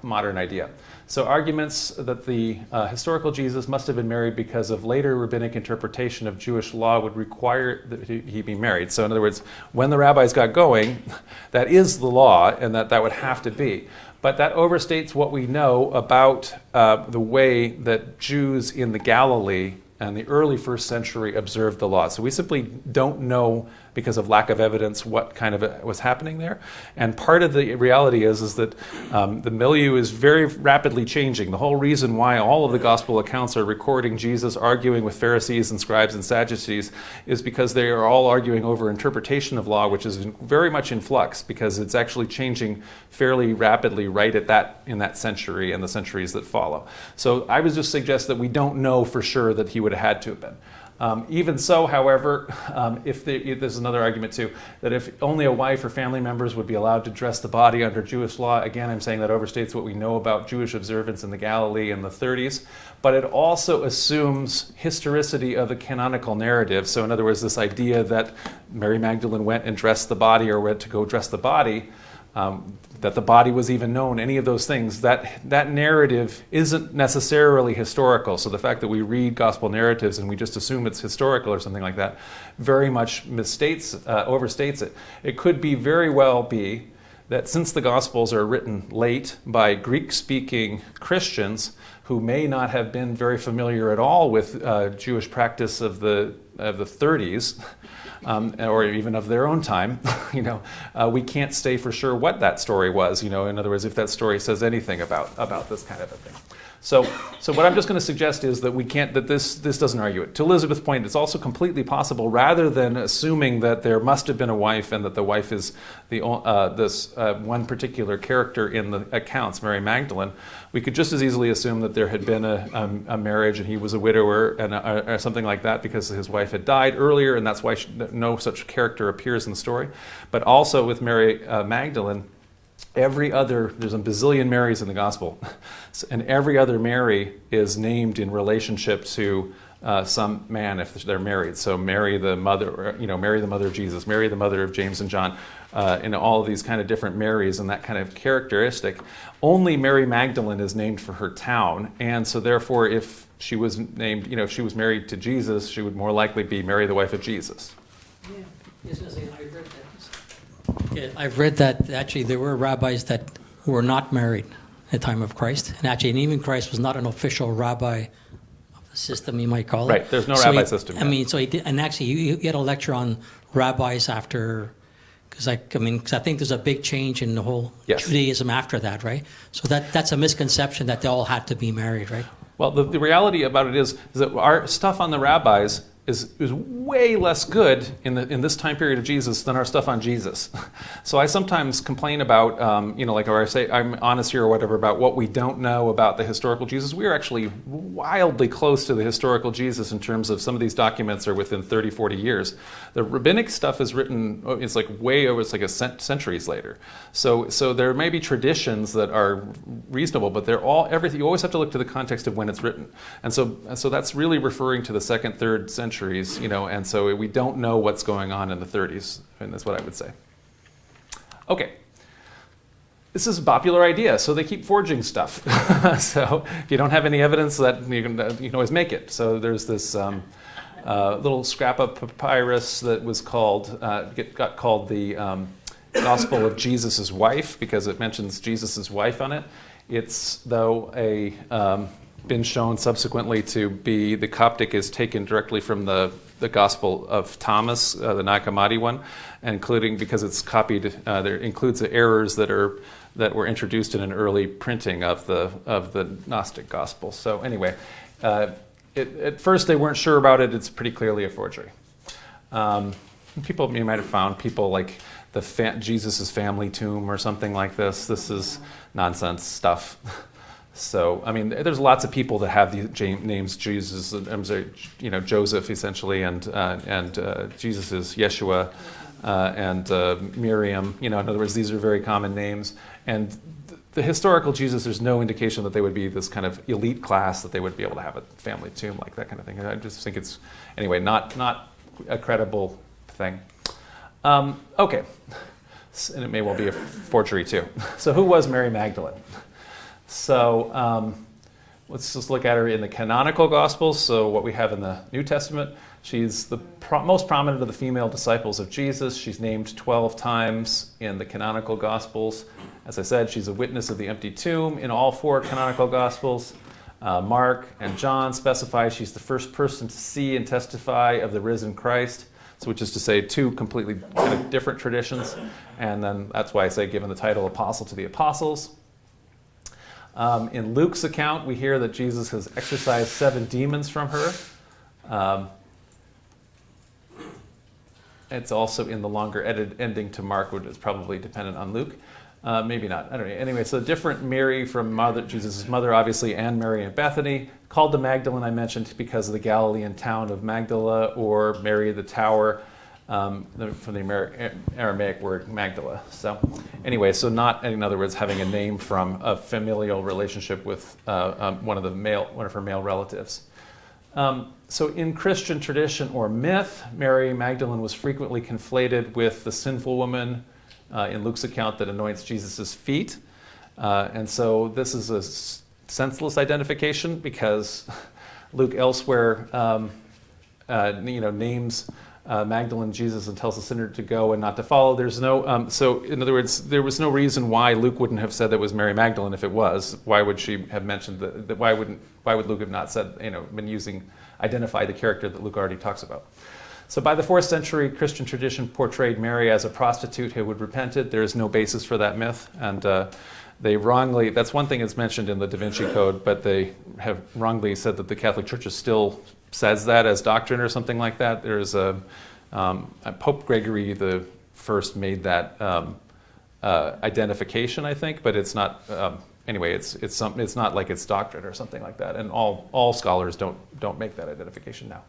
modern idea. So arguments that the historical Jesus must have been married because of later rabbinic interpretation of Jewish law would require that he be married. So in other words, when the rabbis got going, that is the law, and that would have to be. But that overstates what we know about the way that Jews in the Galilee and the early first century observed the law. So we simply don't know, because of lack of evidence, what kind of was happening there. And part of the reality is that the milieu is very rapidly changing. The whole reason why all of the gospel accounts are recording Jesus arguing with Pharisees and scribes and Sadducees is because they are all arguing over interpretation of law, which is very much in flux, because it's actually changing fairly rapidly right in that century and the centuries that follow. So I would just suggest that we don't know for sure that he would have had to have been. Even so, however, there's another argument too, that if only a wife or family members would be allowed to dress the body under Jewish law, again, I'm saying that overstates what we know about Jewish observance in the Galilee in the 30s, but it also assumes historicity of the canonical narrative. So in other words, this idea that Mary Magdalene went and dressed the body, or went to go dress the body, that the body was even known, any of those things, that narrative isn't necessarily historical. So the fact that we read gospel narratives and we just assume it's historical or something like that very much overstates it. It could very well be that since the Gospels are written late by Greek-speaking Christians who may not have been very familiar at all with Jewish practice of the 30s, or even of their own time, we can't say for sure what that story was. In other words, if that story says anything about this kind of a thing. So what I'm just going to suggest is that this doesn't argue it. To Elizabeth's point, it's also completely possible, rather than assuming that there must have been a wife and that the wife is this one particular character in the accounts, Mary Magdalene, we could just as easily assume that there had been a marriage and he was a widower and or something like that because his wife had died earlier, and that's why no such character appears in the story. But also with Mary Magdalene, there's a bazillion Marys in the gospel, and every other Mary is named in relationship to some man if they're married. So Mary the mother, Mary the mother of Jesus, Mary the mother of James and John, all of these kind of different Marys and that kind of characteristic. Only Mary Magdalene is named for her town, and so therefore if she was named, if she was married to Jesus, she would more likely be Mary the wife of Jesus. Yeah. Yes, I read that. Yeah, I've read that actually there were rabbis that were not married at the time of Christ, and actually even Christ was not an official rabbi of the system, you might call it. Right, there's no rabbi system. So he did, and actually he had a lecture on rabbis after, because I think there's a big change in the whole Judaism after that, right? So that's a misconception that they all had to be married, right? Well, the reality about it is that our stuff on the rabbis is way less good in this time period of Jesus than our stuff on Jesus. So I sometimes complain about, or I say I'm honest here or whatever about what we don't know about the historical Jesus. We are actually wildly close to the historical Jesus in terms of some of these documents are within 30, 40 years. The rabbinic stuff is written, it's like way over, it's like centuries later. So there may be traditions that are reasonable, but everything. You always have to look to the context of when it's written. And so that's really referring to the second, third centuries, and so we don't know what's going on in the 30s, and that's what I would say. Okay. This is a popular idea, so they keep forging stuff. So if you don't have any evidence, that you can always make it. So there's this little scrap of papyrus that was got called the Gospel of Jesus' Wife, because it mentions Jesus' wife on it. It's, though, been shown subsequently to be, the Coptic is taken directly from the Gospel of Thomas, the Nag Hammadi one, including because it's copied, there includes the errors that were introduced in an early printing of the Gnostic Gospel. So anyway, at first they weren't sure about it. It's pretty clearly a forgery. You might have found people like Jesus' family tomb or something like this. This is nonsense stuff. So, there's lots of people that have these names Jesus, Joseph essentially, and Jesus is Yeshua, and Miriam. In other words, these are very common names. And the historical Jesus, there's no indication that they would be this kind of elite class, that they would be able to have a family tomb, like that kind of thing. I just think it's, anyway, not a credible thing. Okay, and it may well be a forgery too. So who was Mary Magdalene? So let's just look at her in the canonical Gospels. So what we have in the New Testament, she's the most prominent of the female disciples of Jesus. She's named 12 times in the canonical Gospels. As I said, she's a witness of the empty tomb in all 4 canonical Gospels. Mark and John specify she's the first person to see and testify of the risen Christ, so which is to say 2 completely kind of different traditions. And then that's why I say given the title apostle to the apostles. In Luke's account, we hear that Jesus has exorcised 7 demons from her. It's also in the longer ending to Mark, which is probably dependent on Luke. Maybe not. I don't know. Anyway, so different Mary from Jesus' mother, obviously, and Mary in Bethany, called the Magdalene, I mentioned, because of the Galilean town of Magdala, or Mary the Tower, from the Aramaic word Magdala. So anyway, so not, in other words, having a name from a familial relationship with one of her male relatives. So in Christian tradition or myth, Mary Magdalene was frequently conflated with the sinful woman in Luke's account that anoints Jesus' feet. And so this is a senseless identification, because Luke elsewhere names Magdalene Jesus and tells the sinner to go and not to follow. There's no, so in other words, there was no reason why Luke wouldn't have said that was Mary Magdalene if it was. Why would she have mentioned that? Why would Luke have not said, identify the character that Luke already talks about? So by the 4th century, Christian tradition portrayed Mary as a prostitute who had repented. There is no basis for that myth. And they wrongly, that's one thing that's mentioned in the Da Vinci Code, but they have wrongly said that the Catholic Church still says that as doctrine or something like that. There's a Pope Gregory the First made that identification, I think, but it's not, anyway, it's not like it's doctrine or something like that. And all scholars don't make that identification now.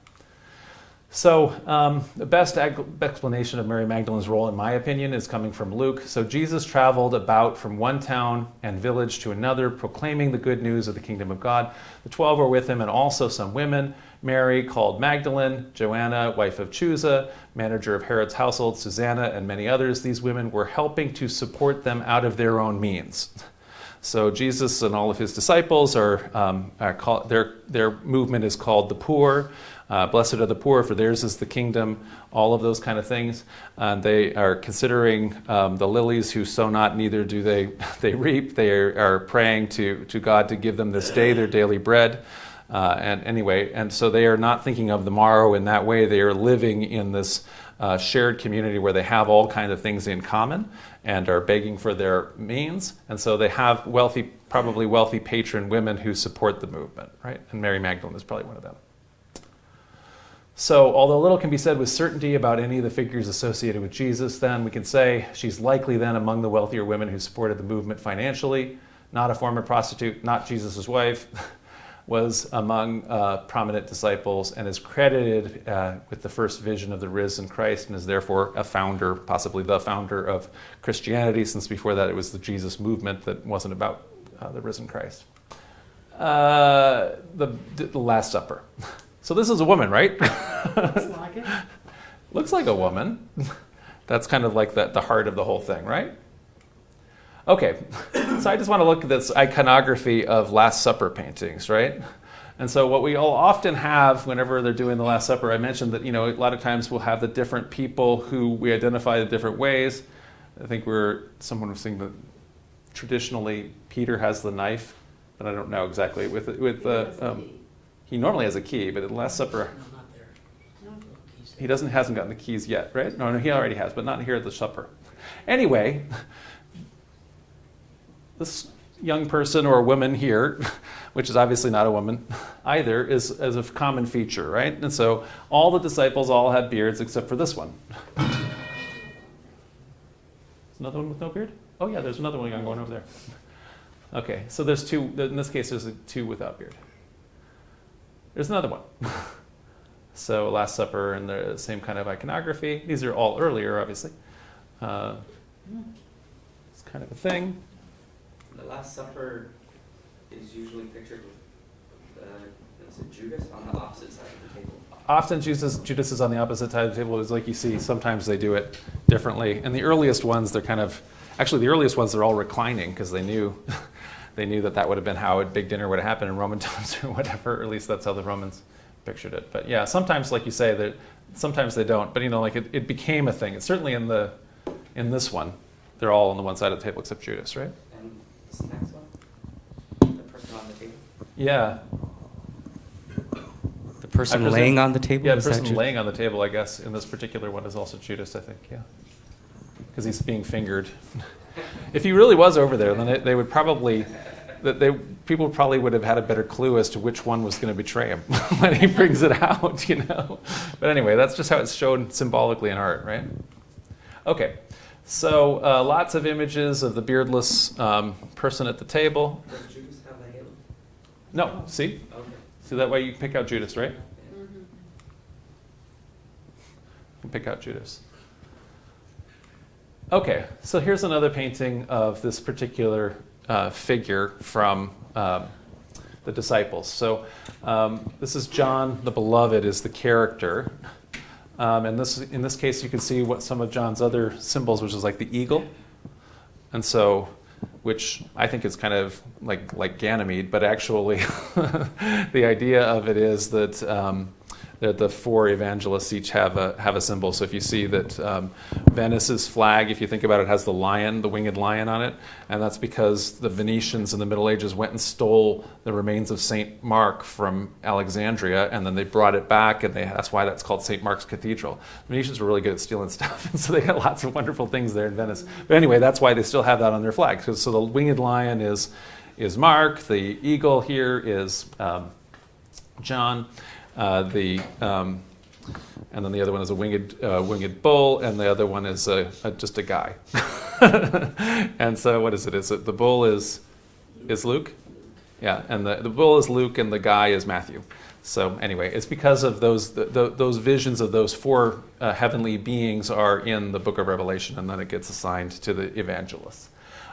So the best explanation of Mary Magdalene's role, in my opinion, is coming from Luke. So Jesus traveled about from one town and village to another, proclaiming the good news of the kingdom of God. The 12 were with him, and also some women. Mary, called Magdalene, Joanna, wife of Chuza, manager of Herod's household, Susanna, and many others. These women were helping to support them out of their own means. So Jesus and all of his disciples are called, their movement is called the poor. Blessed are the poor, for theirs is the kingdom, all of those kind of things. They are considering the lilies who sow not, neither do they reap. They are praying to God to give them this day their daily bread. And so they are not thinking of the morrow in that way. They are living in this shared community where they have all kinds of things in common and are begging for their means. And so they have probably wealthy patron women who support the movement, right? And Mary Magdalene is probably one of them. So although little can be said with certainty about any of the figures associated with Jesus, then we can say she's likely then among the wealthier women who supported the movement financially, not a former prostitute, not Jesus' wife, was among prominent disciples, and is credited with the first vision of the risen Christ, and is therefore a founder, possibly the founder of Christianity, since before that it was the Jesus movement that wasn't about the risen Christ. The Last Supper. So this is a woman, right? Looks like it. Looks like a woman. That's kind of like the heart of the whole thing, right? Okay, so I just want to look at this iconography of Last Supper paintings, right? And so what we all often have whenever they're doing the Last Supper, I mentioned that, a lot of times we'll have the different people who we identify in different ways. I think someone was saying that traditionally Peter has the knife, but I don't know exactly. He normally has a key, but at the Last Supper, he hasn't gotten the keys yet, right? No, he already has, but not here at the supper. Anyway, this young person or woman here, which is obviously not a woman either, is a common feature, right? And so all the disciples all had beards except for this one. There's another one with no beard? Oh yeah, there's another one going over there. Okay, so there's two, in this case there's two without beard. There's another one. So Last Supper and the same kind of iconography. These are all earlier, obviously. It's kind of a thing. The Last Supper is usually pictured with, is it Judas on the opposite side of the table? Often Judas is on the opposite side of the table. It's like you see, sometimes they do it differently. And the earliest ones, the earliest ones, they're all reclining because they knew that would have been how a big dinner would have happened in Roman times or whatever, or at least that's how the Romans pictured it. But yeah, sometimes, like you say, that sometimes they don't. But like it became a thing. It's certainly in this one, they're all on the one side of the table except Judas, right? And this next one, the person on the table. Yeah. The person laying on the table. Yeah, the person laying on the table, I guess, in this particular one is also Judas, I think. Yeah, because he's being fingered. If he really was over there, then they would probably. People probably would have had a better clue as to which one was going to betray him when he brings it out, But anyway, that's just how it's shown symbolically in art, right? Okay, so lots of images of the beardless person at the table. Does Judas have a halo? No, see? Okay. See, that way you can pick out Judas, right? Mm-hmm. You can pick out Judas. Okay, so here's another painting of this particular figure from the disciples. So this is John the Beloved is the character. And in this case, you can see what some of John's other symbols, which is like the eagle. And so, which I think is kind of like Ganymede, but actually the idea of it is that the four evangelists each have a symbol. So if you see that Venice's flag, if you think about it, has the lion, the winged lion on it, and that's because the Venetians in the Middle Ages went and stole the remains of St. Mark from Alexandria, and then they brought it back, and that's why that's called St. Mark's Cathedral. The Venetians were really good at stealing stuff, and so they got lots of wonderful things there in Venice. But anyway, that's why they still have that on their flag. So the winged lion is Mark, the eagle here is John. And then the other one is a winged bull, and the other one is just a guy. And so what is it? Is it the bull is Luke? Yeah, and the bull is Luke, and the guy is Matthew. So anyway, it's because of those visions of those four heavenly beings are in the book of Revelation, and then it gets assigned to the evangelists.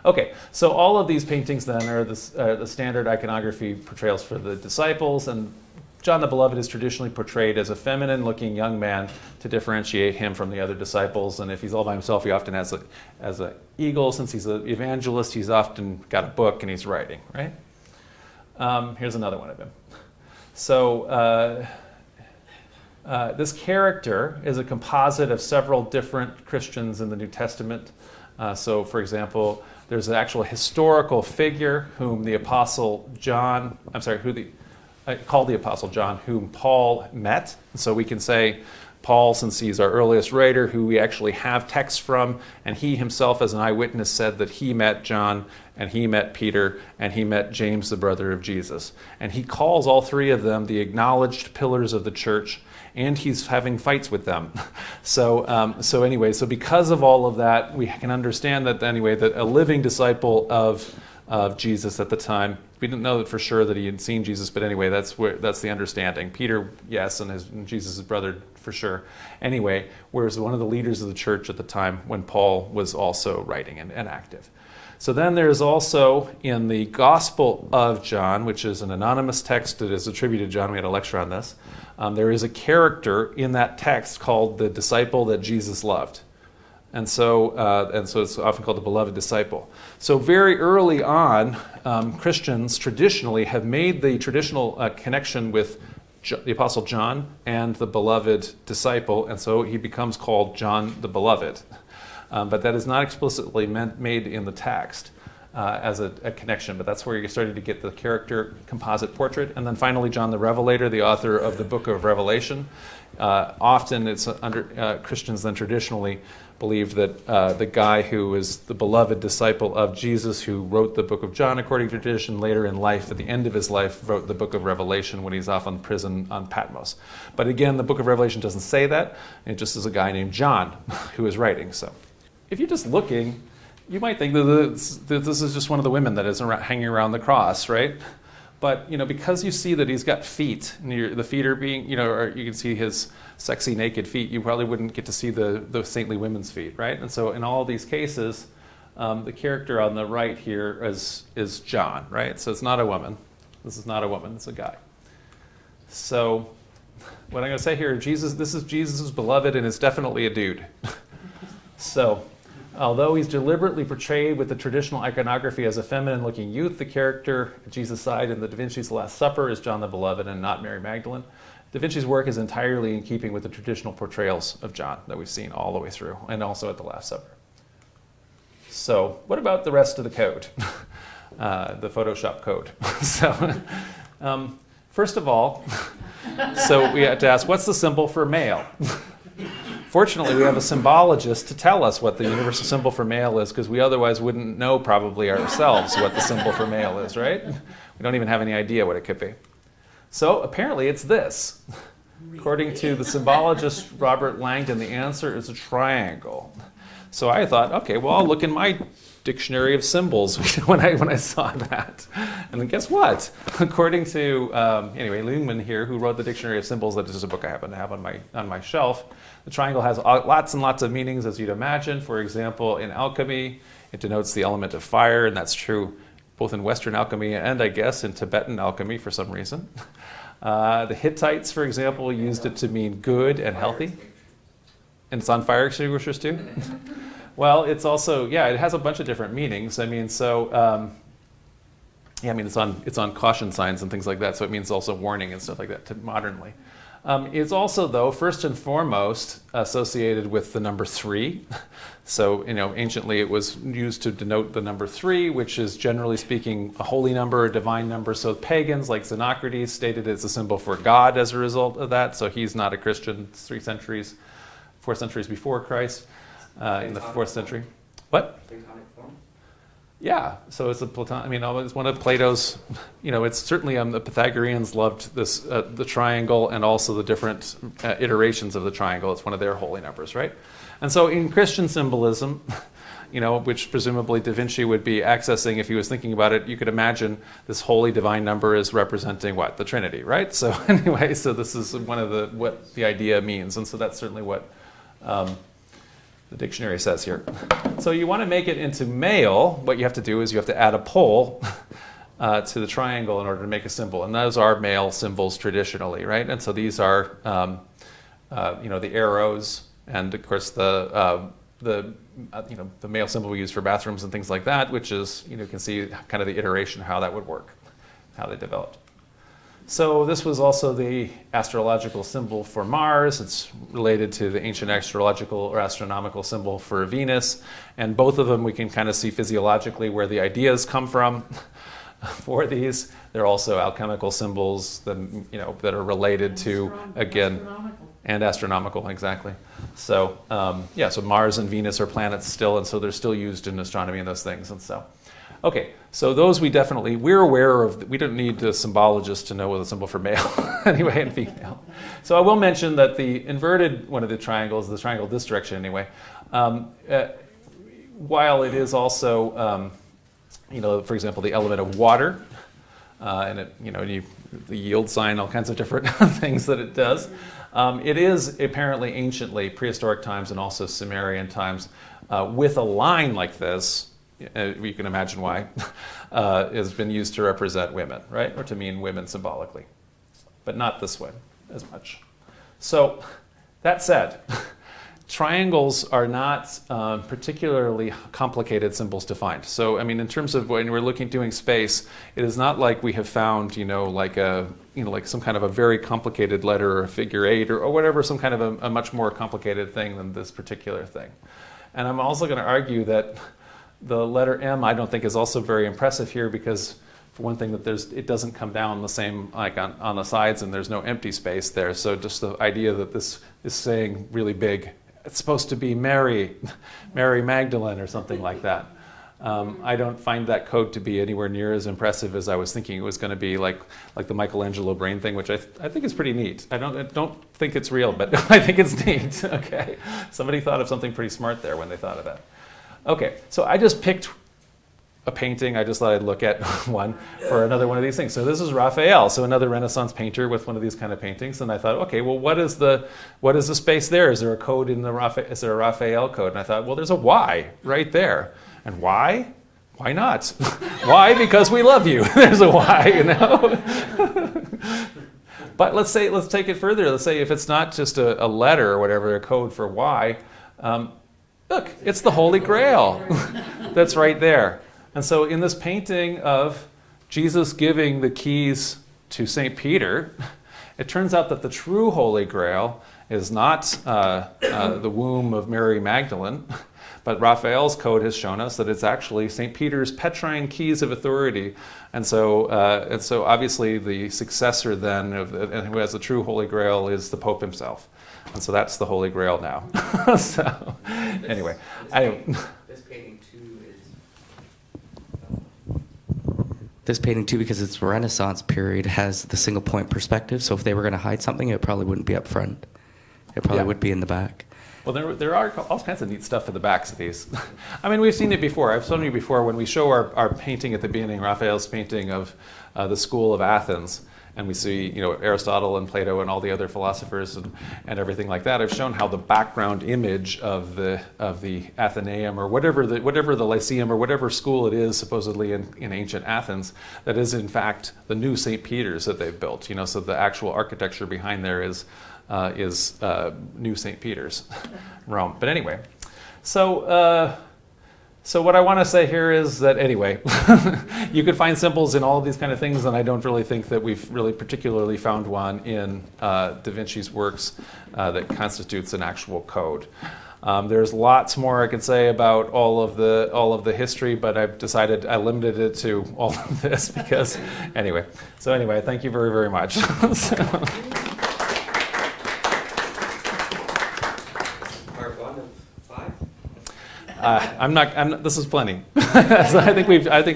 Okay, so all of these paintings then are the standard iconography portrayals for the disciples, and John the Beloved is traditionally portrayed as a feminine-looking young man to differentiate him from the other disciples. And if he's all by himself, he often has as an eagle. Since he's an evangelist, he's often got a book and he's writing, right? Here's another one of him. So this character is a composite of several different Christians in the New Testament. So, for example, there's an actual historical figure whom the Apostle John, called the Apostle John, whom Paul met. So we can say Paul, since he's our earliest writer, who we actually have texts from, and he himself as an eyewitness said that he met John, and he met Peter, and he met James, the brother of Jesus. And he calls all three of them the acknowledged pillars of the church, and he's having fights with them. So anyway, so because of all of that, we can understand that anyway, that a living disciple of Jesus at the time. We didn't know that for sure that he had seen Jesus, but anyway, that's the understanding. Peter, yes, and Jesus' brother for sure. Anyway, whereas one of the leaders of the church at the time when Paul was also writing and active. So then there's also in the Gospel of John, which is an anonymous text that is attributed to John. We had a lecture on this. There is a character in that text called the disciple that Jesus loved. And so it's often called the beloved disciple. So very early on, Christians traditionally have made the traditional connection with the Apostle John and the beloved disciple, and so he becomes called John the Beloved. But that is not explicitly made in the text as a connection, but that's where you're starting to get the character composite portrait. And then finally, John the Revelator, the author of the book of Revelation. Often it's under Christians then traditionally believed that the guy who is the beloved disciple of Jesus, who wrote the book of John according to tradition, later in life, at the end of his life, wrote the book of Revelation when he's off on prison on Patmos. But again, the book of Revelation doesn't say that. It just is a guy named John who is writing. So if you're just looking, you might think that this is just one of the women that is hanging around the cross, right? But, because you see that he's got feet, and the feet are being, or you can see his sexy naked feet, you probably wouldn't get to see the saintly women's feet, right? And so in all these cases, The character on the right here is John, right? So it's not a woman. This is not a woman, it's a guy. So what I'm going to say here, this is Jesus' beloved, and it's definitely a dude. So although he's deliberately portrayed with the traditional iconography as a feminine-looking youth, the character at Jesus' side in the Da Vinci's Last Supper is John the Beloved and not Mary Magdalene. Da Vinci's work is entirely in keeping with the traditional portrayals of John that we've seen all the way through, and also at the Last Supper. So what about the rest of the code, the Photoshop code? So first of all, so we had to ask, what's the symbol for male? Fortunately, we have a symbologist to tell us what the universal symbol for male is, because we otherwise wouldn't know probably ourselves what the symbol for male is, right? We don't even have any idea what it could be. So apparently it's this. According to the symbologist Robert Langdon, the answer is a triangle. So I thought, okay, well, I'll look in my dictionary of symbols when I saw that. And then guess what? According to, Lehman here, who wrote the Dictionary of Symbols, that is a book I happen to have on my shelf, the triangle has lots and lots of meanings, as you'd imagine. For example, in alchemy, it denotes the element of fire, and that's true both in Western alchemy and, I guess, in Tibetan alchemy for some reason. The Hittites, for example, used it to mean good and healthy. And it's on fire extinguishers too? Well, it's also, it has a bunch of different meanings. I mean, so, it's on caution signs and things like that, so it means also warning and stuff like that modernly. It's also, though, first and foremost associated with the number 3. So, anciently it was used to denote the number 3, which is generally speaking a holy number, a divine number. So pagans like Xenocrates stated it's a symbol for God as a result of that. So he's not a Christian. It's 4 centuries before Christ, in the 4th century. What? Platonic form? Yeah, so it's it's one of Plato's, it's certainly the Pythagoreans loved this, the triangle, and also the different iterations of the triangle. It's one of their holy numbers, right? And so in Christian symbolism, which presumably Da Vinci would be accessing if he was thinking about it, you could imagine this holy divine number is representing what? The Trinity, right? So anyway, so this is what the idea means, and so that's certainly what the dictionary says here. So you want to make it into male, what you have to do is you have to add a pole to the triangle in order to make a symbol. And those are male symbols traditionally, right? And so these are, the arrows, and of course the male symbol we use for bathrooms and things like that, which is, you can see kind of the iteration of how that would work, how they developed. So this was also the astrological symbol for Mars. It's related to the ancient astrological or astronomical symbol for Venus. And both of them we can kind of see physiologically where the ideas come from for these. They're also alchemical symbols that, that are related to, again, and astronomical, exactly. So, so Mars and Venus are planets still, and so they're still used in astronomy and those things. And so, okay, so those we're aware of. We don't need a symbologist to know what the symbol for male anyway and female. So I will mention that the inverted one of the triangles, the triangle this direction anyway, while it is also, for example, the element of water, and it, the yield sign, all kinds of different things that it does. It is apparently anciently, prehistoric times and also Sumerian times, with a line like this. You can imagine why, has been used to represent women, right? Or to mean women symbolically, but not this way as much. So that said, triangles are not particularly complicated symbols to find. So, in terms of when we're doing space, it is not like we have found, like some kind of a very complicated letter or a figure 8 or whatever, some kind of a much more complicated thing than this particular thing. And I'm also going to argue that the letter M, I don't think, is also very impressive here because, for one thing, that it doesn't come down the same like on the sides, and there's no empty space there. So just the idea that this is saying really big, it's supposed to be Mary Magdalene or something like that. I don't find that code to be anywhere near as impressive as I was thinking it was going to be, like the Michelangelo brain thing, which I think is pretty neat. I don't think it's real, but I think it's neat. Okay, somebody thought of something pretty smart there when they thought of that. Okay, so I just picked a painting, I just thought I'd look at one for another one of these things. So this is Raphael, so another Renaissance painter with one of these kind of paintings. And I thought, okay, well, what is the space there? Is there a code in is there a Raphael code? And I thought, well, there's a Y right there. And why? Why not? Why? Because we love you. There's a Y, you know. But let's take it further. Let's say if it's not just a letter or whatever, a code for Y. Look, it's the Holy Grail that's right there. And so in this painting of Jesus giving the keys to St. Peter, it turns out that the true Holy Grail is not the womb of Mary Magdalene, but Raphael's code has shown us that it's actually St. Peter's Petrine keys of authority. And so obviously the successor then and who has the true Holy Grail is the Pope himself. And so that's the Holy Grail now. So anyway, this painting too, because it's Renaissance period, has the single point perspective. So if they were going to hide something, it probably wouldn't be up front. It probably would be in the back. Well, there are all kinds of neat stuff at the backs of these. I mean, we've seen it before. I've shown you before when we show our painting at the beginning, Raphael's painting of the School of Athens, and we see, you know, Aristotle and Plato and all the other philosophers and everything like that. I've shown how the background image of the Athenaeum or whatever the Lyceum or whatever school it is supposedly in ancient Athens, that is in fact the new St. Peter's that they've built. You know, so the actual architecture behind there is New St. Peter's, Rome. But anyway, so what I want to say here is that anyway, you could find symbols in all of these kind of things, and I don't really think that we've really particularly found one in Da Vinci's works that constitutes an actual code. There's lots more I could say about all of the history, but I've decided I limited it to all of this because anyway. So anyway, thank you very, very much. This is plenty. So I think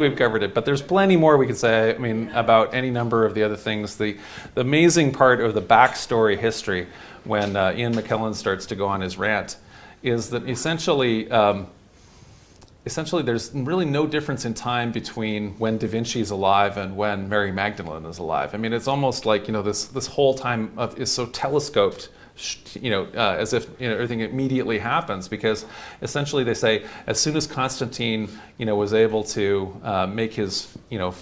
we've covered it, but there's plenty more we could say. I mean, about any number of the other things. The amazing part of the backstory history, when Ian McKellen starts to go on his rant, is that essentially there's really no difference in time between when Da Vinci is alive and when Mary Magdalene is alive. I mean, it's almost like, you know, this whole time is so telescoped, you know, as if, you know, everything immediately happens, because essentially they say as soon as Constantine, you know, was able to make his, you know,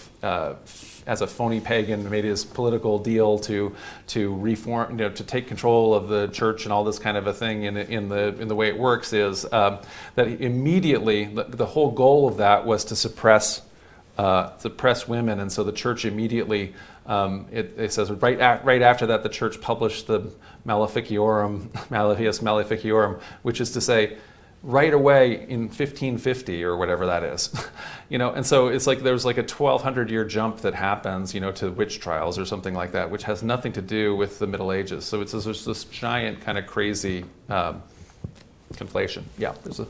as a phony pagan, made his political deal to reform, you know, to take control of the church and all this kind of a thing in the way it works is that immediately the whole goal of that was to suppress women, and so the church immediately. It says right after that the church published the Maleficiorum, Malleus Maleficiorum, which is to say, right away in 1550 or whatever that is, you know. And so it's like there's like a 1200-year jump that happens, you know, to witch trials or something like that, which has nothing to do with the Middle Ages. So it's this giant kind of crazy conflation. Yeah, there's a.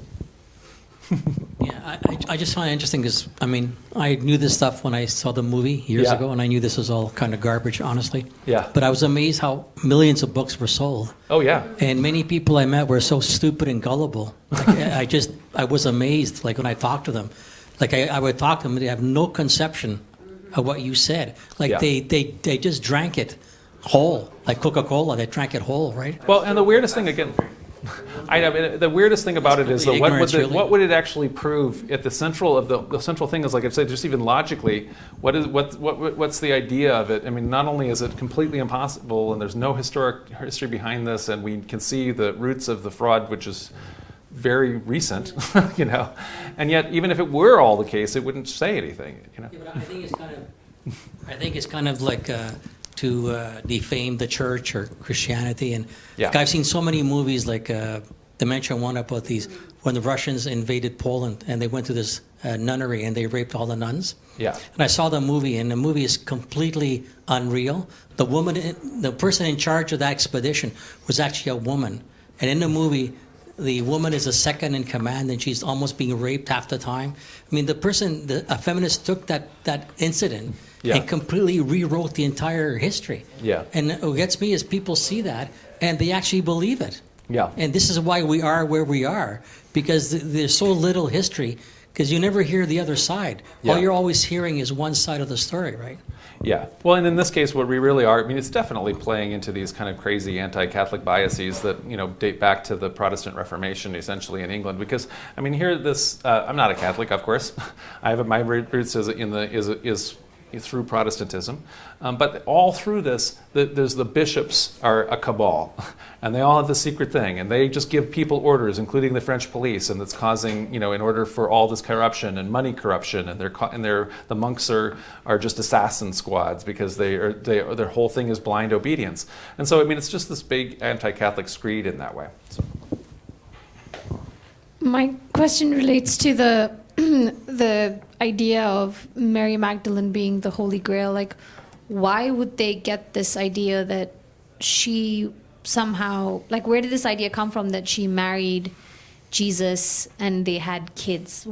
Yeah, I just find it interesting because, I mean, I knew this stuff when I saw the movie years ago, and I knew this was all kind of garbage, honestly. Yeah. But I was amazed how millions of books were sold. Oh, yeah. And many people I met were so stupid and gullible. Like, I was amazed, like, when I talked to them. Like, I would talk to them, and they have no conception of what you said. Like, they just drank it whole. Like Coca-Cola, they drank it whole, right? Well, and the weirdest thing, again... I know. The weirdest thing about it is that what would it actually prove? At the central thing is, like I said, just even logically, what's the idea of it? I mean, not only is it completely impossible, and there's no history behind this, and we can see the roots of the fraud, which is very recent, you know, and yet even if it were all the case, it wouldn't say anything, you know. Yeah, but I think it's kind of like. To defame the church or Christianity, and like I've seen so many movies, like Dimension One, about these when the Russians invaded Poland and they went to this nunnery and they raped all the nuns. Yeah, and I saw the movie, and the movie is completely unreal. The person in charge of that expedition was actually a woman, and in the movie, the woman is a second in command, and she's almost being raped half the time. I mean, a feminist took that incident. Yeah. And completely rewrote the entire history. Yeah. And what gets me is people see that and they actually believe it. Yeah. And this is why we are where we are, because there's so little history Because you never hear the other side. Yeah. All you're always hearing is one side of the story, right? Yeah. Well, and in this case, what we really are, I mean, it's definitely playing into these kind of crazy anti-Catholic biases that, date back to the Protestant Reformation, essentially, in England. Because, I mean, here, I'm not a Catholic, of course. My roots is through Protestantism. But all through this, there's the bishops are a cabal. And they all have the secret thing. And they just give people orders, including the French police. And it's causing, in order for all this corruption and money corruption. And the monks are just assassin squads because their whole thing is blind obedience. And so, I mean, it's just this big anti-Catholic screed in that way. So. My question relates to the idea of Mary Magdalene being the Holy Grail. Like, why would they get this idea that she somehow, like, where did this idea come from that she married Jesus and they had kids?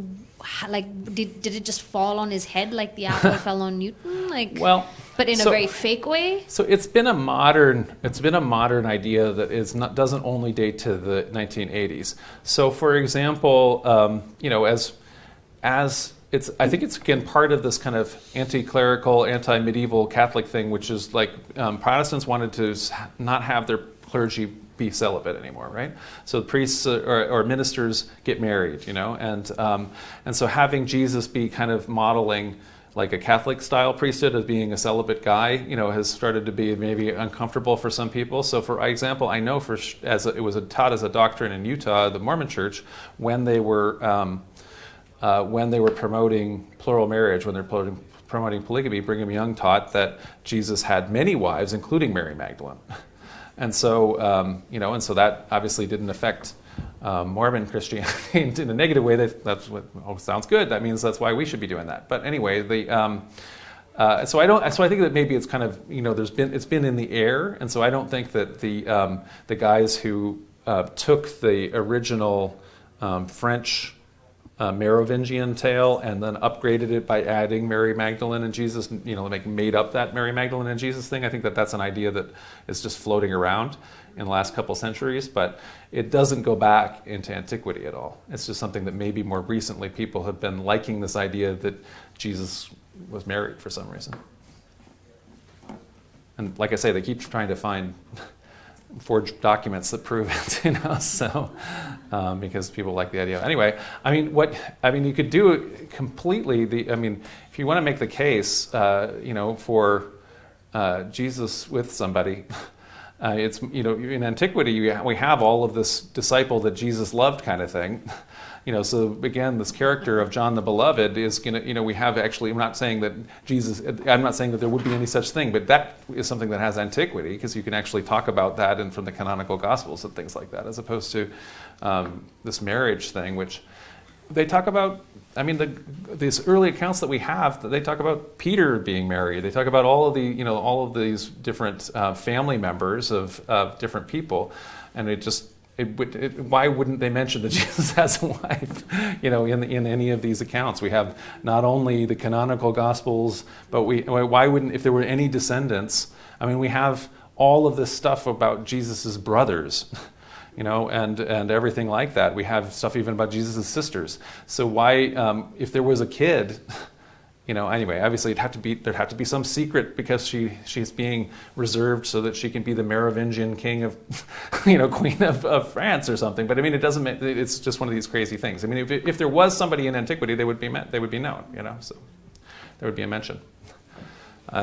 Like, did it just fall on his head like the apple fell on Newton? Like, well, but in a very fake way. So it's been a modern idea that doesn't only date to the 1980s. So, for example, I think it's again part of this kind of anti-clerical, anti-medieval Catholic thing, which is like Protestants wanted to not have their clergy be celibate anymore, right? So priests or ministers get married, and so having Jesus be kind of modeling like a Catholic-style priesthood as being a celibate guy, has started to be maybe uncomfortable for some people. So, for example, I know it was taught as a doctrine in Utah, the Mormon Church, when they were promoting plural marriage, when they're promoting polygamy, Brigham Young taught that Jesus had many wives, including Mary Magdalene. And so, that obviously didn't affect Mormon Christianity in a negative way. That's what sounds good. That means that's why we should be doing that. But anyway, so I think that maybe it's kind of it's been in the air, and so I don't think that the guys who took the original French Merovingian tale and then upgraded it by adding Mary Magdalene and Jesus, made up that Mary Magdalene and Jesus thing. I think that that's an idea that is just floating around in the last couple centuries, but it doesn't go back into antiquity at all. It's just something that maybe more recently people have been liking this idea that Jesus was married for some reason. And like I say, they keep trying to find forged documents that prove it, so because people like the idea. Anyway, you could do it completely. If you want to make the case, for Jesus with somebody, it's in antiquity we have all of this disciple that Jesus loved kind of thing. So again, this character of John the Beloved is we have actually, I'm not saying that there would be any such thing, but that is something that has antiquity, because you can actually talk about that and from the canonical Gospels and things like that, as opposed to this marriage thing, which they talk about. These early accounts that we have, they talk about Peter being married. They talk about all of these different family members of different people, and why wouldn't they mention that Jesus has a wife? In any of these accounts, we have not only the canonical Gospels, but why wouldn't, if there were any descendants? We have all of this stuff about Jesus's brothers, and everything like that. We have stuff even about Jesus's sisters. So why, if there was a kid, anyway, obviously there'd have to be some secret, because she's being reserved so that she can be the Merovingian king of, queen of France or something. But it doesn't. It's just one of these crazy things. If there was somebody in antiquity, they would be known. So there would be a mention.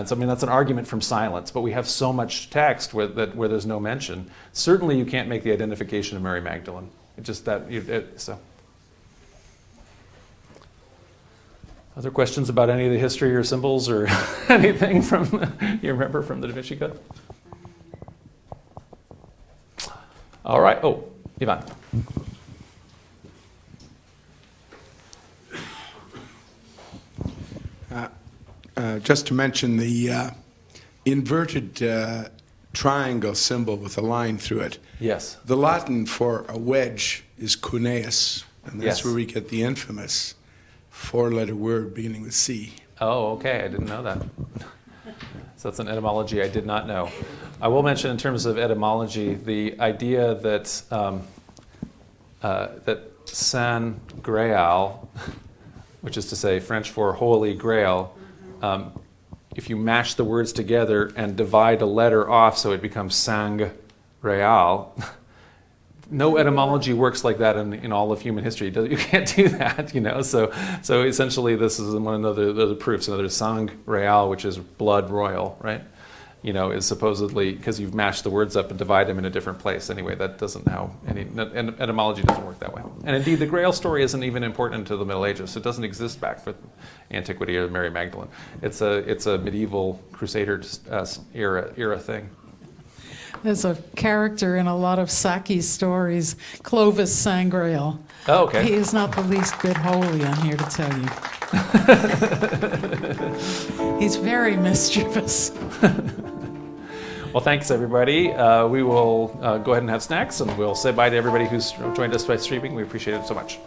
So that's an argument from silence. But we have so much text where there's no mention. Certainly, you can't make the identification of Mary Magdalene. It's just that so. Other questions about any of the history or symbols or anything you remember from the Da Vinci Code? All right. Oh, Ivan. Just to mention the inverted triangle symbol with a line through it. Yes. The Latin for a wedge is cuneus, and that's where we get the infamous four-letter word beginning with C. Oh, okay. I didn't know that. So that's an etymology I did not know. I will mention, in terms of etymology, the idea that that San Graal which is to say French for Holy Grail, if you mash the words together and divide a letter off so it becomes sang real, no etymology works like that in all of human history. You can't do that, you know. So essentially, this is one of the proofs. Another sang real, which is blood royal, right? You know, is supposedly because you've mashed the words up and divide them in a different place. Anyway, that doesn't how and etymology doesn't work that way. And indeed, the Grail story isn't even important to the Middle Ages. It doesn't exist back with antiquity or Mary Magdalene. It's a medieval Crusader era thing. There's a character in a lot of Saki's stories, Clovis Sangreal. Oh, okay. He is not the least bit holy, I'm here to tell you. He's very mischievous. Well, thanks, everybody. We will go ahead and have snacks, and we'll say bye to everybody who's joined us by streaming. We appreciate it so much.